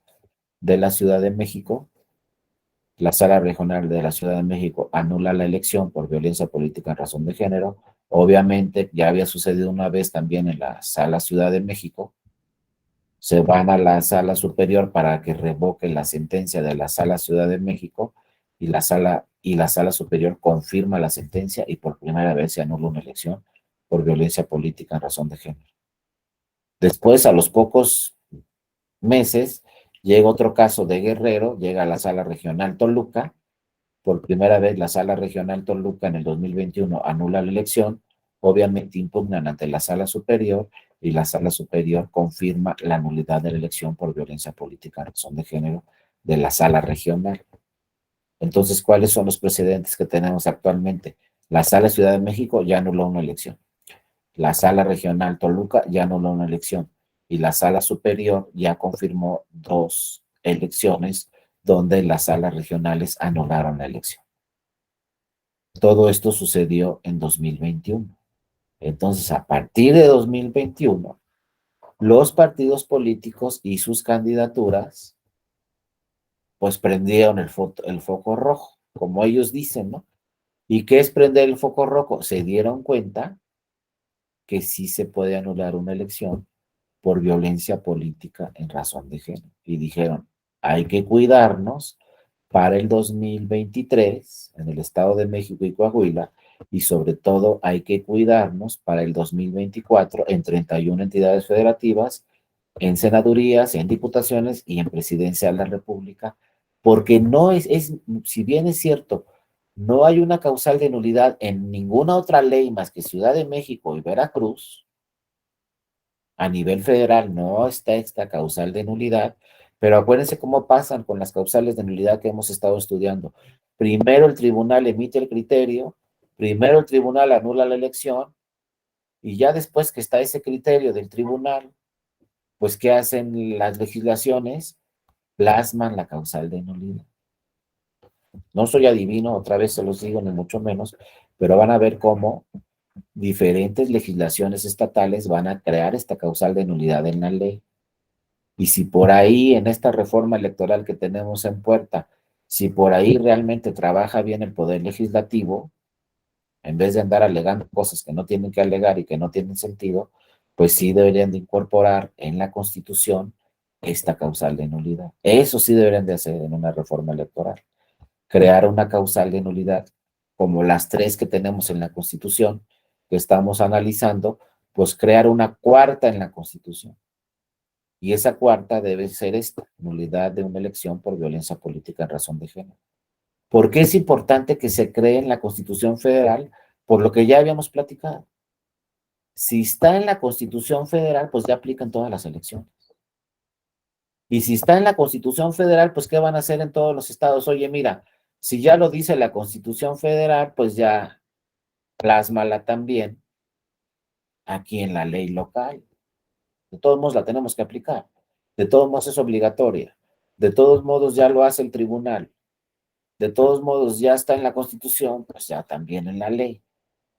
de la Ciudad de México. La sala regional de la Ciudad de México anula la elección por violencia política en razón de género. Obviamente, ya había sucedido una vez también en la sala Ciudad de México. Se van a la sala superior para que revoque la sentencia de la sala Ciudad de México y la sala superior confirma la sentencia y por primera vez se anula una elección por violencia política en razón de género. Después, a los pocos meses, llega otro caso de Guerrero, llega a la sala regional Toluca. Por primera vez la sala regional Toluca en el 2021 anula la elección, obviamente impugnan ante la sala superior y la sala superior confirma la nulidad de la elección por violencia política en razón de género de la sala regional. Entonces, ¿cuáles son los precedentes que tenemos actualmente? La sala Ciudad de México ya anuló una elección, la sala regional Toluca ya anuló una elección y la sala superior ya confirmó dos elecciones donde las salas regionales anularon la elección. Todo esto sucedió en 2021. Entonces, a partir de 2021, los partidos políticos y sus candidaturas, pues prendieron el foco rojo, como ellos dicen, ¿no? ¿Y qué es prender el foco rojo? Se dieron cuenta que sí se puede anular una elección por violencia política en razón de género. Y dijeron, hay que cuidarnos para el 2023 en el Estado de México y Coahuila, y sobre todo hay que cuidarnos para el 2024 en 31 entidades federativas, en senadurías, en diputaciones y en presidencia de la República, porque no si bien es cierto, no hay una causal de nulidad en ninguna otra ley más que Ciudad de México y Veracruz. A nivel federal no está esta causal de nulidad, pero acuérdense cómo pasan con las causales de nulidad que hemos estado estudiando. Primero el tribunal emite el criterio, primero el tribunal anula la elección, y ya después que está ese criterio del tribunal, pues ¿qué hacen las legislaciones? Plasman la causal de nulidad. No soy adivino, otra vez se los digo, ni mucho menos, pero van a ver cómo diferentes legislaciones estatales van a crear esta causal de nulidad en la ley. Y si por ahí, en esta reforma electoral que tenemos en puerta, si por ahí realmente trabaja bien el Poder Legislativo, en vez de andar alegando cosas que no tienen que alegar y que no tienen sentido, pues sí deberían de incorporar en la Constitución esta causal de nulidad. Eso sí deberían de hacer en una reforma electoral. Crear una causal de nulidad, como las tres que tenemos en la Constitución, que estamos analizando, pues crear una cuarta en la Constitución. Y esa cuarta debe ser esta, nulidad de una elección por violencia política en razón de género. ¿Por qué es importante que se cree en la Constitución Federal? Por lo que ya habíamos platicado. Si está en la Constitución Federal, pues ya aplican todas las elecciones. Y si está en la Constitución Federal, pues ¿qué van a hacer en todos los estados? Oye, mira, si ya lo dice la Constitución Federal, pues ya plásmala también aquí en la ley local. De todos modos la tenemos que aplicar. De todos modos es obligatoria. De todos modos ya lo hace el tribunal. De todos modos ya está en la Constitución, pues ya también en la ley.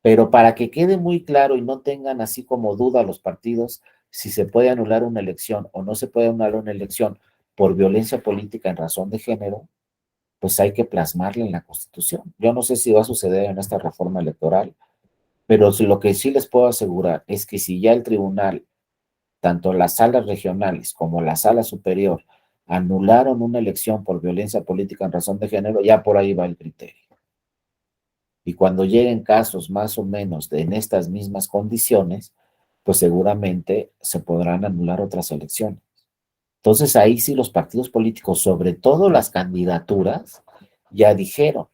Pero para que quede muy claro y no tengan así como duda los partidos si se puede anular una elección o no se puede anular una elección por violencia política en razón de género, pues hay que plasmarla en la Constitución. Yo no sé si va a suceder en esta reforma electoral, pero lo que sí les puedo asegurar es que si ya el tribunal, tanto las salas regionales como la sala superior, anularon una elección por violencia política en razón de género, ya por ahí va el criterio. Y cuando lleguen casos más o menos en estas mismas condiciones, pues seguramente se podrán anular otras elecciones. Entonces ahí sí los partidos políticos, sobre todo las candidaturas, ya dijeron,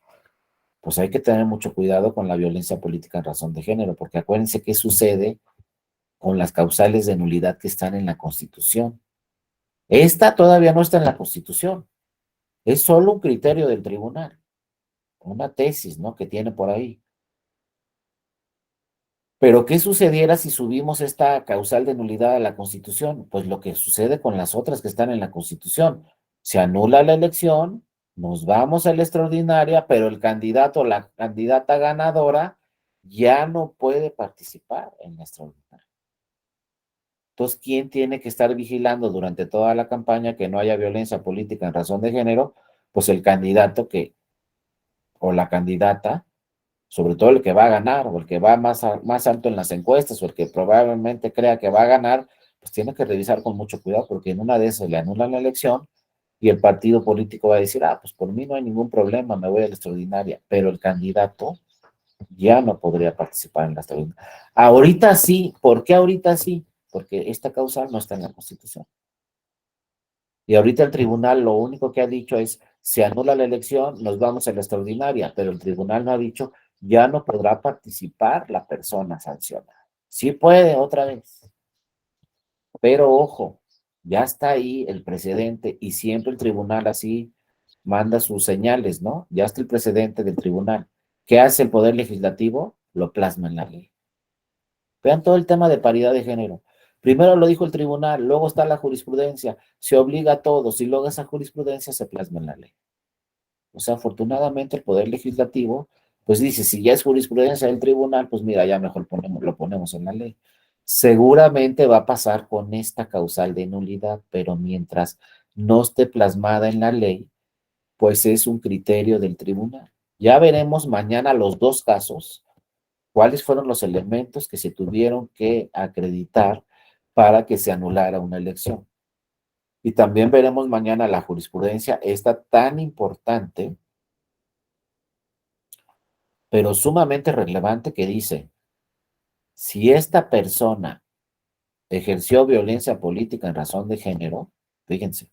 pues hay que tener mucho cuidado con la violencia política en razón de género, porque acuérdense qué sucede con las causales de nulidad que están en la Constitución. Esta todavía no está en la Constitución, es solo un criterio del tribunal, una tesis, ¿no?, que tiene por ahí. Pero, ¿qué sucediera si subimos esta causal de nulidad a la Constitución? Pues lo que sucede con las otras que están en la Constitución. Se anula la elección, nos vamos a la extraordinaria, pero el candidato o la candidata ganadora ya no puede participar en la extraordinaria. Entonces, ¿quién tiene que estar vigilando durante toda la campaña que no haya violencia política en razón de género? Pues el candidato que, o la candidata, sobre todo el que va a ganar, o el que va más alto en las encuestas, o el que probablemente crea que va a ganar, pues tiene que revisar con mucho cuidado, porque en una de esas le anulan la elección y el partido político va a decir, pues por mí no hay ningún problema, me voy a la extraordinaria, pero el candidato ya no podría participar en la extraordinaria. Ahorita sí, ¿por qué ahorita sí? Porque esta causa no está en la Constitución. Y ahorita el tribunal lo único que ha dicho es, se anula la elección, nos vamos a la extraordinaria, pero el tribunal no ha dicho, ya no podrá participar la persona sancionada. Sí puede otra vez, pero ojo, ya está ahí el precedente y siempre el tribunal así manda sus señales, ¿no? Ya está el precedente del tribunal. ¿Qué hace el Poder Legislativo? Lo plasma en la ley. Vean todo el tema de paridad de género. Primero lo dijo el tribunal, luego está la jurisprudencia, se obliga a todos y luego esa jurisprudencia se plasma en la ley. O sea, afortunadamente el Poder Legislativo, pues dice, si ya es jurisprudencia del tribunal, pues mira, ya mejor lo ponemos en la ley. Seguramente va a pasar con esta causal de nulidad, pero mientras no esté plasmada en la ley, pues es un criterio del tribunal. Ya veremos mañana los dos casos, cuáles fueron los elementos que se tuvieron que acreditar para que se anulara una elección. Y también veremos mañana la jurisprudencia, esta tan importante, pero sumamente relevante, que dice, si esta persona ejerció violencia política en razón de género, fíjense,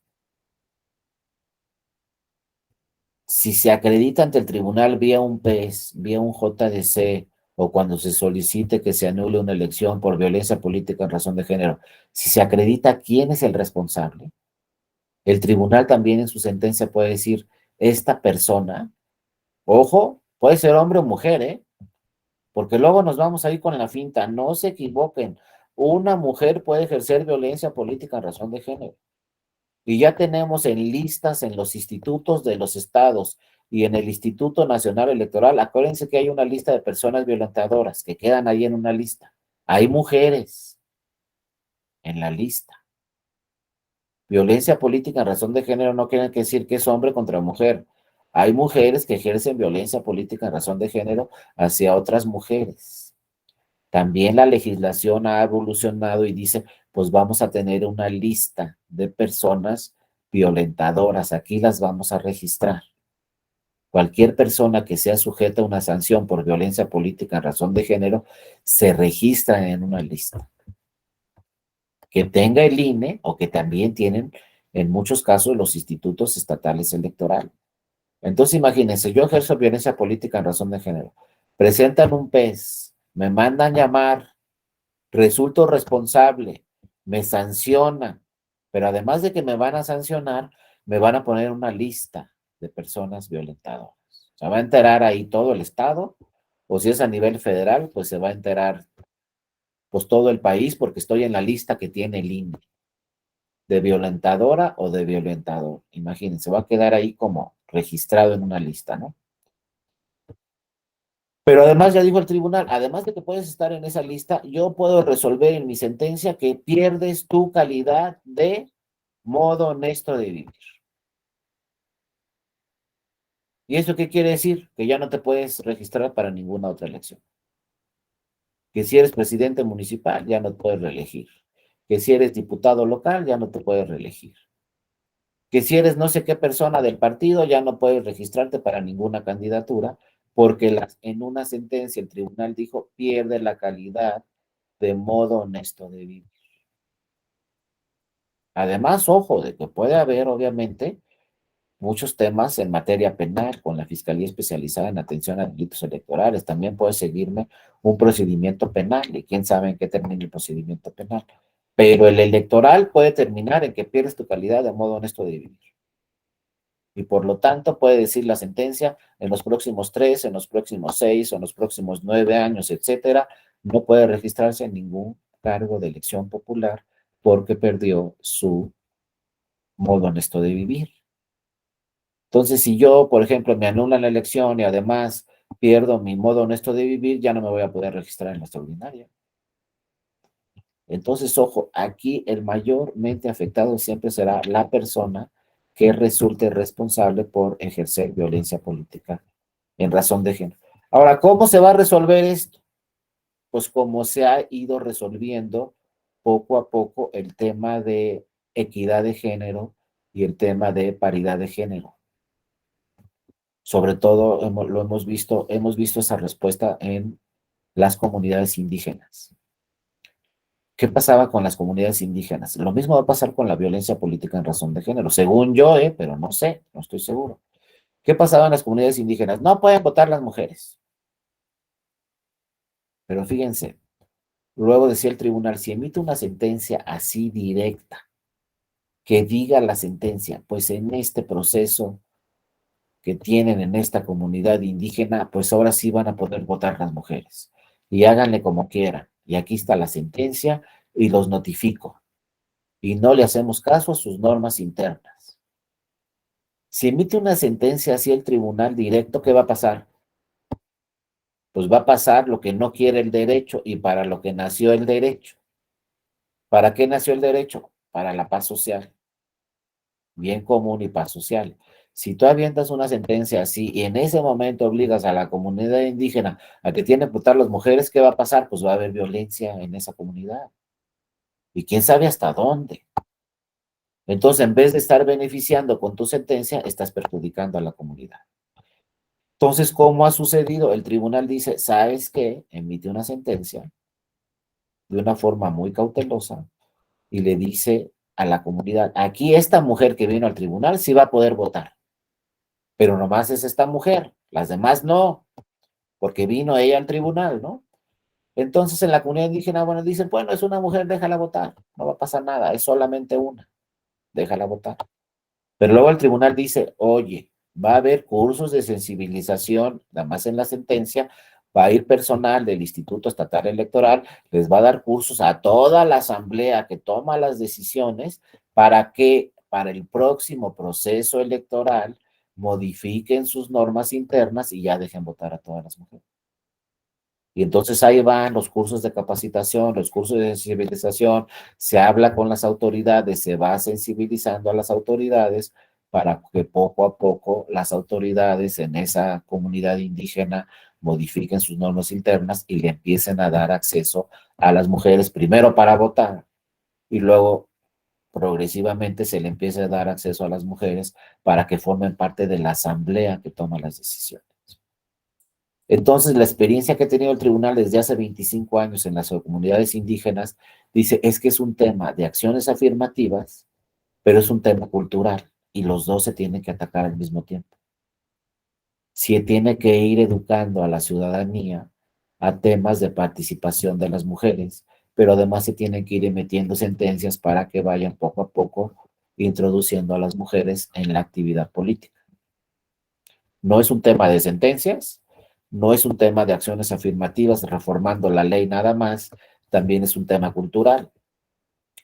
si se acredita ante el tribunal vía un PES, vía un JDC, o cuando se solicite que se anule una elección por violencia política en razón de género, si se acredita quién es el responsable, el tribunal también en su sentencia puede decir, esta persona, ojo, puede ser hombre o mujer, porque luego nos vamos a ir con la finta, no se equivoquen, una mujer puede ejercer violencia política en razón de género. Y ya tenemos en listas en los institutos de los estados y en el Instituto Nacional Electoral, acuérdense que hay una lista de personas violentadoras que quedan ahí en una lista. Hay mujeres en la lista. Violencia política en razón de género no quiere decir que es hombre contra mujer. Hay mujeres que ejercen violencia política en razón de género hacia otras mujeres. También la legislación ha evolucionado y dice, pues vamos a tener una lista de personas violentadoras. Aquí las vamos a registrar. Cualquier persona que sea sujeta a una sanción por violencia política en razón de género se registra en una lista. Que tenga el INE o que también tienen en muchos casos los institutos estatales electorales. Entonces imagínense, yo ejerzo violencia política en razón de género, presentan un PES, me mandan llamar, resulto responsable, me sancionan, pero además de que me van a sancionar, me van a poner una lista de personas violentadoras. Se va a enterar ahí todo el estado, o si es a nivel federal, pues se va a enterar pues todo el país porque estoy en la lista que tiene el INE de violentadora o de violentador. Imagínense, va a quedar ahí como registrado en una lista, ¿no? Pero además, ya dijo el tribunal, además de que puedes estar en esa lista, yo puedo resolver en mi sentencia que pierdes tu calidad de modo honesto de vivir. ¿Y eso qué quiere decir? Que ya no te puedes registrar para ninguna otra elección. Que si eres presidente municipal, ya no te puedes reelegir. Que si eres diputado local, ya no te puedes reelegir. Que si eres no sé qué persona del partido, ya no puedes registrarte para ninguna candidatura, porque en una sentencia el tribunal dijo, pierde la calidad de modo honesto de vivir. Además, ojo, de que puede haber, obviamente, muchos temas en materia penal con la Fiscalía Especializada en Atención a Delitos Electorales. También puede seguirme un procedimiento penal y quién sabe en qué termine el procedimiento penal. Pero el electoral puede terminar en que pierdes tu calidad de modo honesto de vivir. Y por lo tanto puede decir la sentencia en los próximos 3, en los próximos 6 o en los próximos 9 años, etcétera, no puede registrarse en ningún cargo de elección popular porque perdió su modo honesto de vivir. Entonces, si yo, por ejemplo, me anulan la elección y además pierdo mi modo honesto de vivir, ya no me voy a poder registrar en la extraordinaria. Entonces, ojo, aquí el mayormente afectado siempre será la persona que resulte responsable por ejercer violencia política en razón de género. Ahora, ¿cómo se va a resolver esto? Pues como se ha ido resolviendo poco a poco el tema de equidad de género y el tema de paridad de género. Sobre todo hemos visto esa respuesta en las comunidades indígenas. ¿Qué pasaba con las comunidades indígenas? Lo mismo va a pasar con la violencia política en razón de género, según yo, pero no sé, no estoy seguro. ¿Qué pasaba en las comunidades indígenas? No pueden votar las mujeres. Pero fíjense, luego decía el tribunal, si emite una sentencia así directa, que diga la sentencia, pues en este proceso que tienen en esta comunidad indígena, pues ahora sí van a poder votar las mujeres. Y háganle como quieran. Y aquí está la sentencia y los notifico. Y no le hacemos caso a sus normas internas. Si emite una sentencia así el tribunal directo, ¿qué va a pasar? Pues va a pasar lo que no quiere el derecho y para lo que nació el derecho. ¿Para qué nació el derecho? Para la paz social, bien común y paz social. Si tú avientas una sentencia así y en ese momento obligas a la comunidad indígena a que tienen que votar las mujeres, ¿qué va a pasar? Pues va a haber violencia en esa comunidad. Y quién sabe hasta dónde. Entonces, en vez de estar beneficiando con tu sentencia, estás perjudicando a la comunidad. Entonces, ¿cómo ha sucedido? El tribunal dice, ¿sabes qué? Emite una sentencia de una forma muy cautelosa y le dice a la comunidad, aquí esta mujer que vino al tribunal sí va a poder votar, pero nomás es esta mujer, las demás no, porque vino ella al tribunal, ¿no? Entonces en la comunidad indígena, bueno, dicen, bueno, es una mujer, déjala votar, no va a pasar nada, es solamente una, déjala votar. Pero luego el tribunal dice, oye, va a haber cursos de sensibilización, nada más en la sentencia, va a ir personal del Instituto Estatal Electoral, les va a dar cursos a toda la asamblea que toma las decisiones para que para el próximo proceso electoral modifiquen sus normas internas y ya dejen votar a todas las mujeres. Y entonces ahí van los cursos de capacitación, los cursos de sensibilización, se habla con las autoridades, se va sensibilizando a las autoridades para que poco a poco las autoridades en esa comunidad indígena modifiquen sus normas internas y le empiecen a dar acceso a las mujeres, primero para votar y luego progresivamente se le empiece a dar acceso a las mujeres para que formen parte de la asamblea que toma las decisiones. Entonces, la experiencia que ha tenido el tribunal desde hace 25 años en las comunidades indígenas dice es que es un tema de acciones afirmativas, pero es un tema cultural y los dos se tienen que atacar al mismo tiempo. Se tiene que ir educando a la ciudadanía a temas de participación de las mujeres, pero además se tienen que ir metiendo sentencias para que vayan poco a poco introduciendo a las mujeres en la actividad política. No es un tema de sentencias, no es un tema de acciones afirmativas reformando la ley nada más, también es un tema cultural.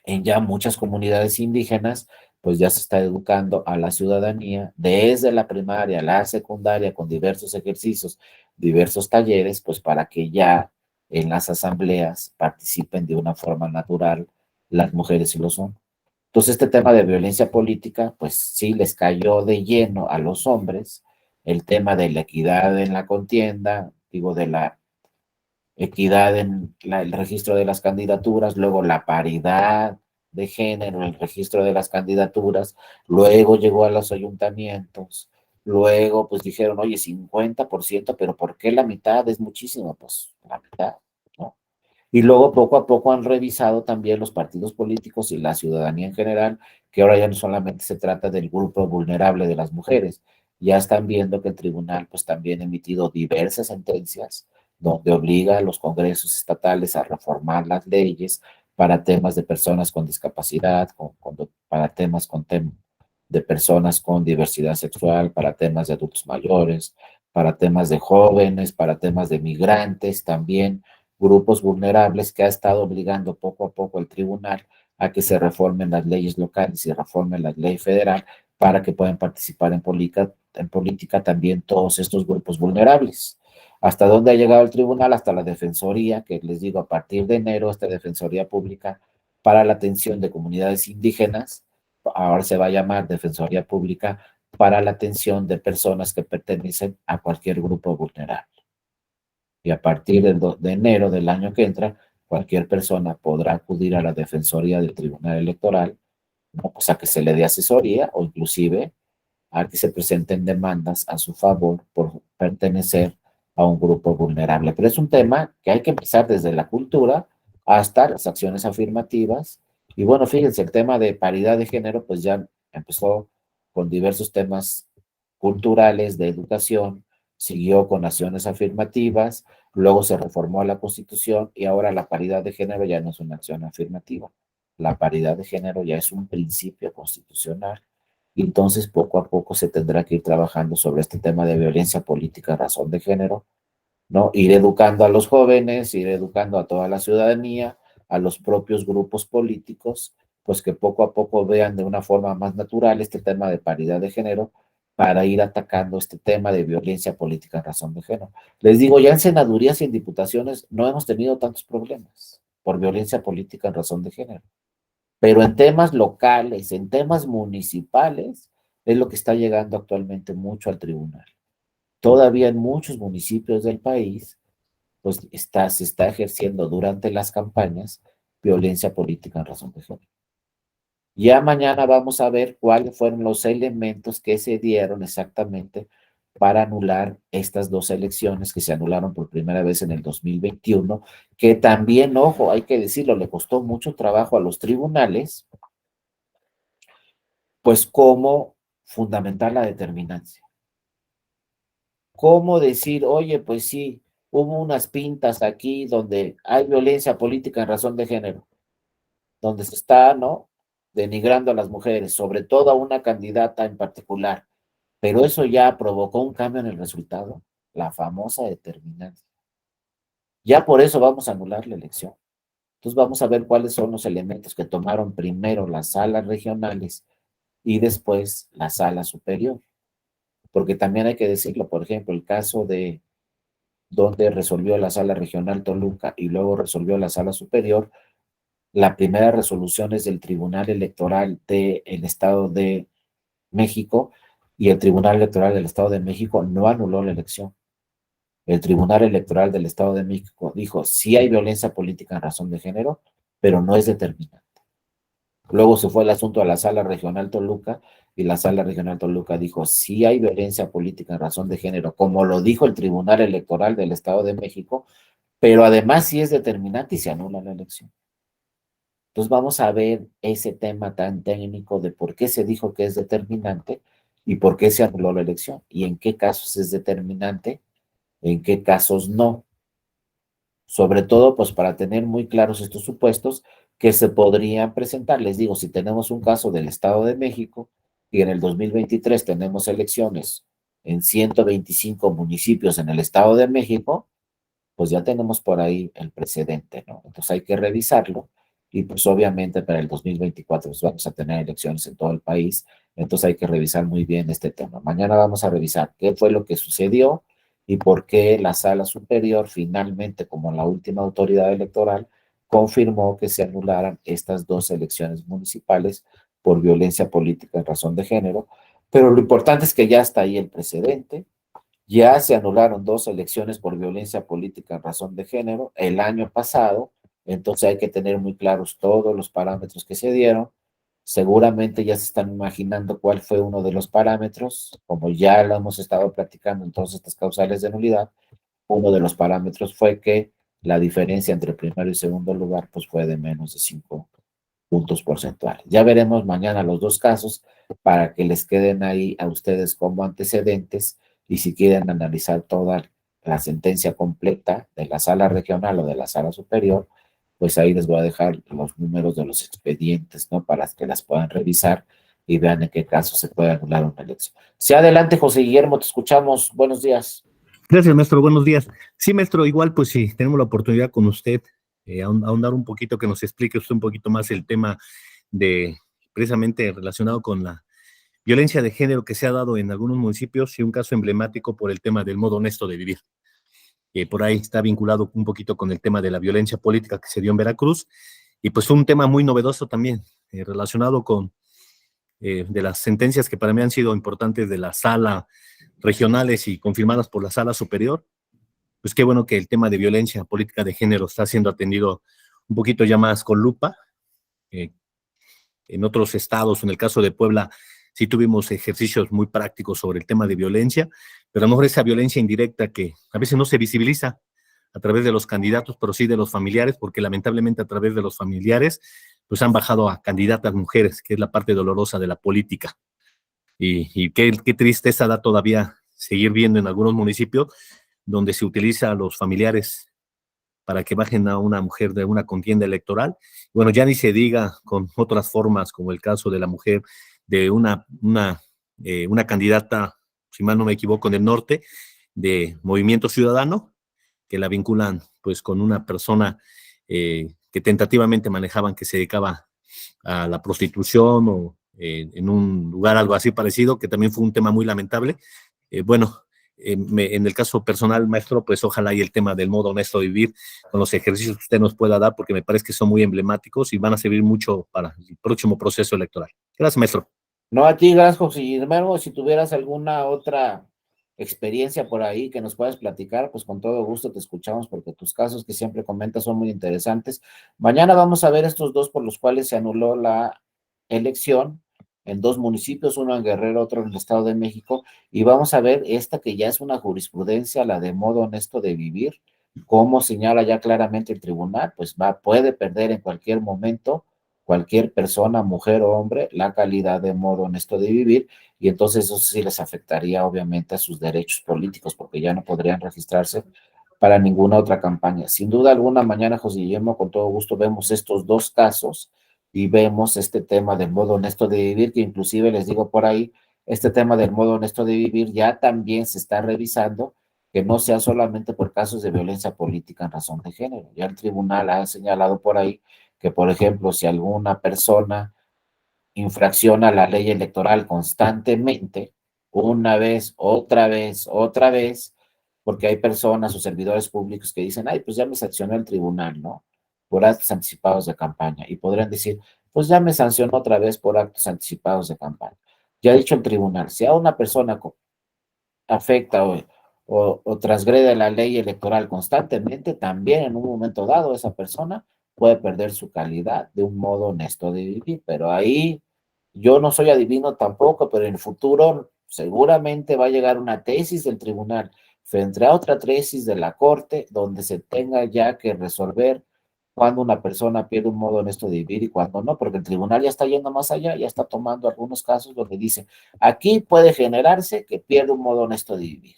En ya muchas comunidades indígenas, pues ya se está educando a la ciudadanía desde la primaria, la secundaria, con diversos ejercicios, diversos talleres, pues para que ya en las asambleas participen de una forma natural las mujeres y los hombres. Entonces, este tema de violencia política, pues sí les cayó de lleno a los hombres, el tema de la equidad en la contienda, digo, de la equidad en el registro de las candidaturas, luego la paridad de género en el registro de las candidaturas, luego llegó a los ayuntamientos, luego pues dijeron, oye, 50%, pero ¿por qué la mitad? Es muchísimo, pues la mitad, ¿no? Y luego poco a poco han revisado también los partidos políticos y la ciudadanía en general, que ahora ya no solamente se trata del grupo vulnerable de las mujeres, ya están viendo que el tribunal pues también ha emitido diversas sentencias donde obliga a los congresos estatales a reformar las leyes para temas de personas con discapacidad, para temas de personas con diversidad sexual, para temas de adultos mayores, para temas de jóvenes, para temas de migrantes también, grupos vulnerables que ha estado obligando poco a poco el tribunal a que se reformen las leyes locales y reformen la ley federal para que puedan participar en política también todos estos grupos vulnerables. ¿Hasta dónde ha llegado el tribunal? Hasta la Defensoría, que les digo, a partir de enero, esta Defensoría Pública para la Atención de Comunidades Indígenas, ahora se va a llamar Defensoría Pública para la atención de personas que pertenecen a cualquier grupo vulnerable. Y a partir de enero del año que entra, cualquier persona podrá acudir a la Defensoría del Tribunal Electoral, ¿no? Pues a que se le dé asesoría o inclusive a que se presenten demandas a su favor por pertenecer a un grupo vulnerable. Pero es un tema que hay que empezar desde la cultura hasta las acciones afirmativas. Y bueno, fíjense, el tema de paridad de género, pues ya empezó con diversos temas culturales, de educación, siguió con acciones afirmativas, luego se reformó la Constitución y ahora la paridad de género ya no es una acción afirmativa. La paridad de género ya es un principio constitucional y entonces poco a poco se tendrá que ir trabajando sobre este tema de violencia política a razón de género, ¿no? Ir educando a los jóvenes, ir educando a toda la ciudadanía, a los propios grupos políticos, pues que poco a poco vean de una forma más natural este tema de paridad de género para ir atacando este tema de violencia política en razón de género. Les digo, ya en senadurías y en diputaciones no hemos tenido tantos problemas por violencia política en razón de género, pero en temas locales, en temas municipales, es lo que está llegando actualmente mucho al tribunal. Todavía en muchos municipios del país, pues se está ejerciendo durante las campañas violencia política en razón de género. Ya mañana vamos a ver cuáles fueron los elementos que se dieron exactamente para anular estas dos elecciones que se anularon por primera vez en el 2021, que también, ojo, hay que decirlo, le costó mucho trabajo a los tribunales, pues cómo fundamentar la determinancia. ¿Cómo decir, oye, pues sí, hubo unas pintas aquí donde hay violencia política en razón de género, donde se está, ¿no? Denigrando a las mujeres, sobre todo a una candidata en particular, pero eso ya provocó un cambio en el resultado, la famosa determinancia. Ya por eso vamos a anular la elección. Entonces vamos a ver cuáles son los elementos que tomaron primero las salas regionales y después la sala superior. Porque también hay que decirlo, por ejemplo, el caso de donde resolvió la sala regional Toluca y luego resolvió la sala superior, la primera resolución es del Tribunal Electoral del Estado de México y el Tribunal Electoral del Estado de México no anuló la elección. El Tribunal Electoral del Estado de México dijo, sí hay violencia política en razón de género, pero no es determinante. Luego se fue el asunto a la Sala Regional Toluca y la Sala Regional Toluca dijo, sí hay violencia política en razón de género, como lo dijo el Tribunal Electoral del Estado de México, pero además sí es determinante y se anula la elección. Entonces vamos a ver ese tema tan técnico de por qué se dijo que es determinante y por qué se anuló la elección y en qué casos es determinante, en qué casos no. Sobre todo, pues para tener muy claros estos supuestos que se podrían presentar. Les digo, si tenemos un caso del Estado de México y en el 2023 tenemos elecciones en 125 municipios en el Estado de México, pues ya tenemos por ahí el precedente, ¿no? Entonces hay que revisarlo y pues obviamente para el 2024 pues vamos a tener elecciones en todo el país, entonces hay que revisar muy bien este tema. Mañana vamos a revisar qué fue lo que sucedió y por qué la Sala Superior finalmente, como la última autoridad electoral, confirmó que se anularan estas dos elecciones municipales por violencia política en razón de género, pero lo importante es que ya está ahí el precedente. Ya se anularon dos elecciones por violencia política en razón de género el año pasado, entonces hay que tener muy claros todos los parámetros que se dieron. Seguramente ya se están imaginando cuál fue uno de los parámetros, como ya lo hemos estado platicando en todas estas causales de nulidad. Uno de los parámetros fue que la diferencia entre primero y segundo lugar pues fue de menos de 5 puntos porcentuales. Ya veremos mañana los dos casos para que les queden ahí a ustedes como antecedentes y si quieren analizar toda la sentencia completa de la sala regional o de la sala superior, pues ahí les voy a dejar los números de los expedientes, ¿no? Para que las puedan revisar y vean en qué caso se puede anular una elección. Sí, adelante, José Guillermo, te escuchamos. Buenos días. Gracias, maestro. Buenos días. Sí, maestro, igual, pues sí, tenemos la oportunidad con usted, ahondar un poquito, que nos explique usted un poquito más el tema de, precisamente relacionado con la violencia de género que se ha dado en algunos municipios y un caso emblemático por el tema del modo honesto de vivir. Por ahí está vinculado un poquito con el tema de la violencia política que se dio en Veracruz y pues fue un tema muy novedoso también, relacionado con de las sentencias que para mí han sido importantes de la sala regionales y confirmadas por la sala superior. Pues qué bueno que el tema de violencia política de género está siendo atendido un poquito ya más con lupa. Eh, en otros estados, en el caso de Puebla, sí tuvimos ejercicios muy prácticos sobre el tema de violencia, pero a lo mejor esa violencia indirecta que a veces no se visibiliza a través de los candidatos, pero sí de los familiares, porque lamentablemente a través de los familiares, pues han bajado a candidatas mujeres, que es la parte dolorosa de la política. Y qué tristeza da todavía seguir viendo en algunos municipios donde se utiliza a los familiares para que bajen a una mujer de una contienda electoral. Bueno, ya ni se diga con otras formas, como el caso de la mujer de una candidata, si mal no me equivoco, en el norte, de Movimiento Ciudadano, que la vinculan pues con una persona que tentativamente manejaban que se dedicaba a la prostitución o en un lugar algo así parecido, que también fue un tema muy lamentable. Bueno, en el caso personal, maestro, pues ojalá y el tema del modo honesto de vivir con los ejercicios que usted nos pueda dar, porque me parece que son muy emblemáticos y van a servir mucho para el próximo proceso electoral. Gracias, maestro. No, a ti, gracias, José Guillermo. Si tuvieras alguna otra experiencia por ahí que nos puedas platicar, pues con todo gusto te escuchamos porque tus casos que siempre comentas son muy interesantes. Mañana vamos a ver estos dos por los cuales se anuló la elección en dos municipios, uno en Guerrero, otro en el Estado de México, y vamos a ver esta que ya es una jurisprudencia, la de modo honesto de vivir, como señala ya claramente el tribunal, pues puede perder en cualquier momento cualquier persona, mujer o hombre, la calidad de modo honesto de vivir, y entonces eso sí les afectaría obviamente a sus derechos políticos, porque ya no podrían registrarse para ninguna otra campaña. Sin duda alguna, mañana, José Guillermo, con todo gusto vemos estos dos casos y vemos este tema del modo honesto de vivir, que inclusive les digo por ahí, este tema del modo honesto de vivir ya también se está revisando, que no sea solamente por casos de violencia política en razón de género. Ya el tribunal ha señalado por ahí que, por ejemplo, si alguna persona infracciona la ley electoral constantemente, otra vez, porque hay personas o servidores públicos que dicen, ay, pues ya me sancionó el tribunal, ¿no? Por actos anticipados de campaña. Y podrían decir, pues ya me sancionó otra vez por actos anticipados de campaña. Ya ha dicho el tribunal, si a una persona afecta o transgrede la ley electoral constantemente, también en un momento dado esa persona puede perder su calidad de un modo honesto de vivir. Pero ahí yo no soy adivino tampoco, pero en el futuro seguramente va a llegar una tesis del tribunal frente a otra tesis de la corte donde se tenga ya que resolver cuando una persona pierde un modo honesto de vivir y cuando no, porque el tribunal ya está yendo más allá, ya está tomando algunos casos donde dice, aquí puede generarse que pierde un modo honesto de vivir.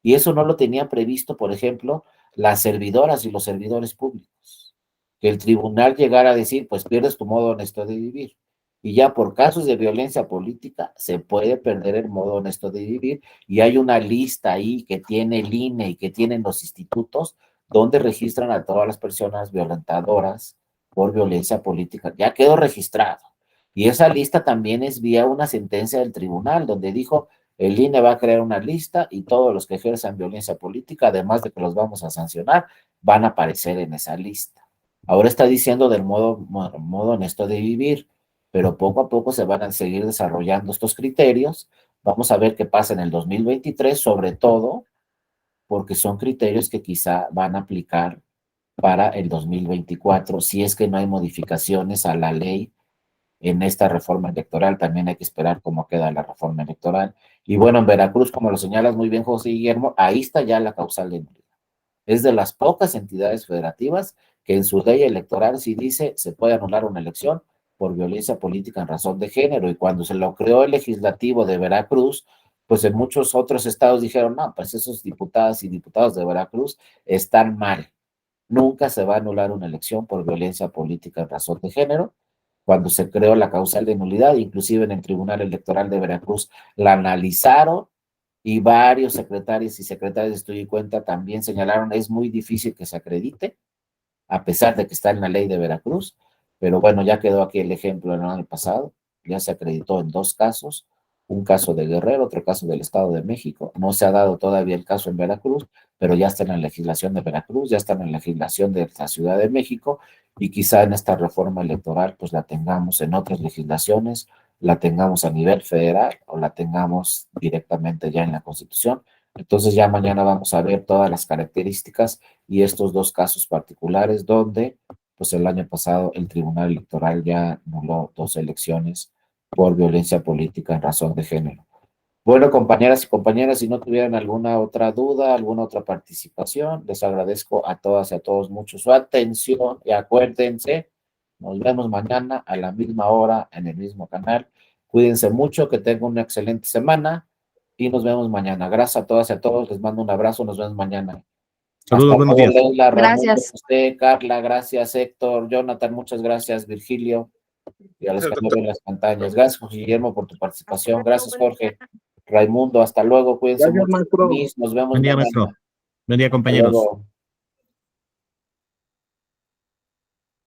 Y eso no lo tenía previsto, por ejemplo, las servidoras y los servidores públicos. Que el tribunal llegara a decir, pues pierdes tu modo honesto de vivir. Y ya por casos de violencia política se puede perder el modo honesto de vivir. Y hay una lista ahí que tiene el INE y que tienen los institutos donde registran a todas las personas violentadoras por violencia política. Ya quedó registrado. Y esa lista también es vía una sentencia del tribunal donde dijo, el INE va a crear una lista y todos los que ejerzan violencia política, además de que los vamos a sancionar, van a aparecer en esa lista. Ahora está diciendo del modo honesto de vivir, pero poco a poco se van a seguir desarrollando estos criterios. Vamos a ver qué pasa en el 2023, sobre todo porque son criterios que quizá van a aplicar para el 2024, si es que no hay modificaciones a la ley en esta reforma electoral. También hay que esperar cómo queda la reforma electoral. Y bueno, en Veracruz, como lo señalas muy bien, José Guillermo, ahí está ya la causal de nulidad. Es de las pocas entidades federativas que en su ley electoral sí dice se puede anular una elección por violencia política en razón de género. Y cuando se lo creó el legislativo de Veracruz, pues en muchos otros estados dijeron, no, pues esos diputadas y diputados de Veracruz están mal. Nunca se va a anular una elección por violencia política en razón de género. Cuando se creó la causal de nulidad, inclusive en el Tribunal Electoral de Veracruz la analizaron y varios secretarios y secretarias de estudio y cuenta también señalaron, es muy difícil que se acredite, a pesar de que está en la ley de Veracruz, pero bueno, ya quedó aquí el ejemplo del año pasado, ya se acreditó en 2 casos, un caso de Guerrero, otro caso del Estado de México, no se ha dado todavía el caso en Veracruz, pero ya está en la legislación de Veracruz, ya está en la legislación de la Ciudad de México, y quizá en esta reforma electoral pues la tengamos en otras legislaciones, la tengamos a nivel federal o la tengamos directamente ya en la Constitución. Entonces ya mañana vamos a ver todas las características y estos 2 casos particulares donde pues el año pasado el Tribunal Electoral ya anuló 2 elecciones por violencia política en razón de género. Bueno, compañeras y compañeras, si no tuvieran alguna otra duda, alguna otra participación, les agradezco a todas y a todos mucho su atención y acuérdense, nos vemos mañana a la misma hora en el mismo canal. Cuídense mucho, que tengan una excelente semana y nos vemos mañana. Gracias a todas y a todos, les mando un abrazo, nos vemos mañana. Saludos, buenos días. Leila, Ramón, Gracias. José, Carla, gracias, Héctor, Jonathan, muchas gracias, Virgilio, y a los que no ven las pantallas. Gracias, José Guillermo, por tu participación. Gracias, Jorge. Raimundo, hasta luego, cuídense Gracias, mucho. maestro. Denise, nos vemos Buen día, mañana. maestro. Buen día, Hasta compañeros. luego.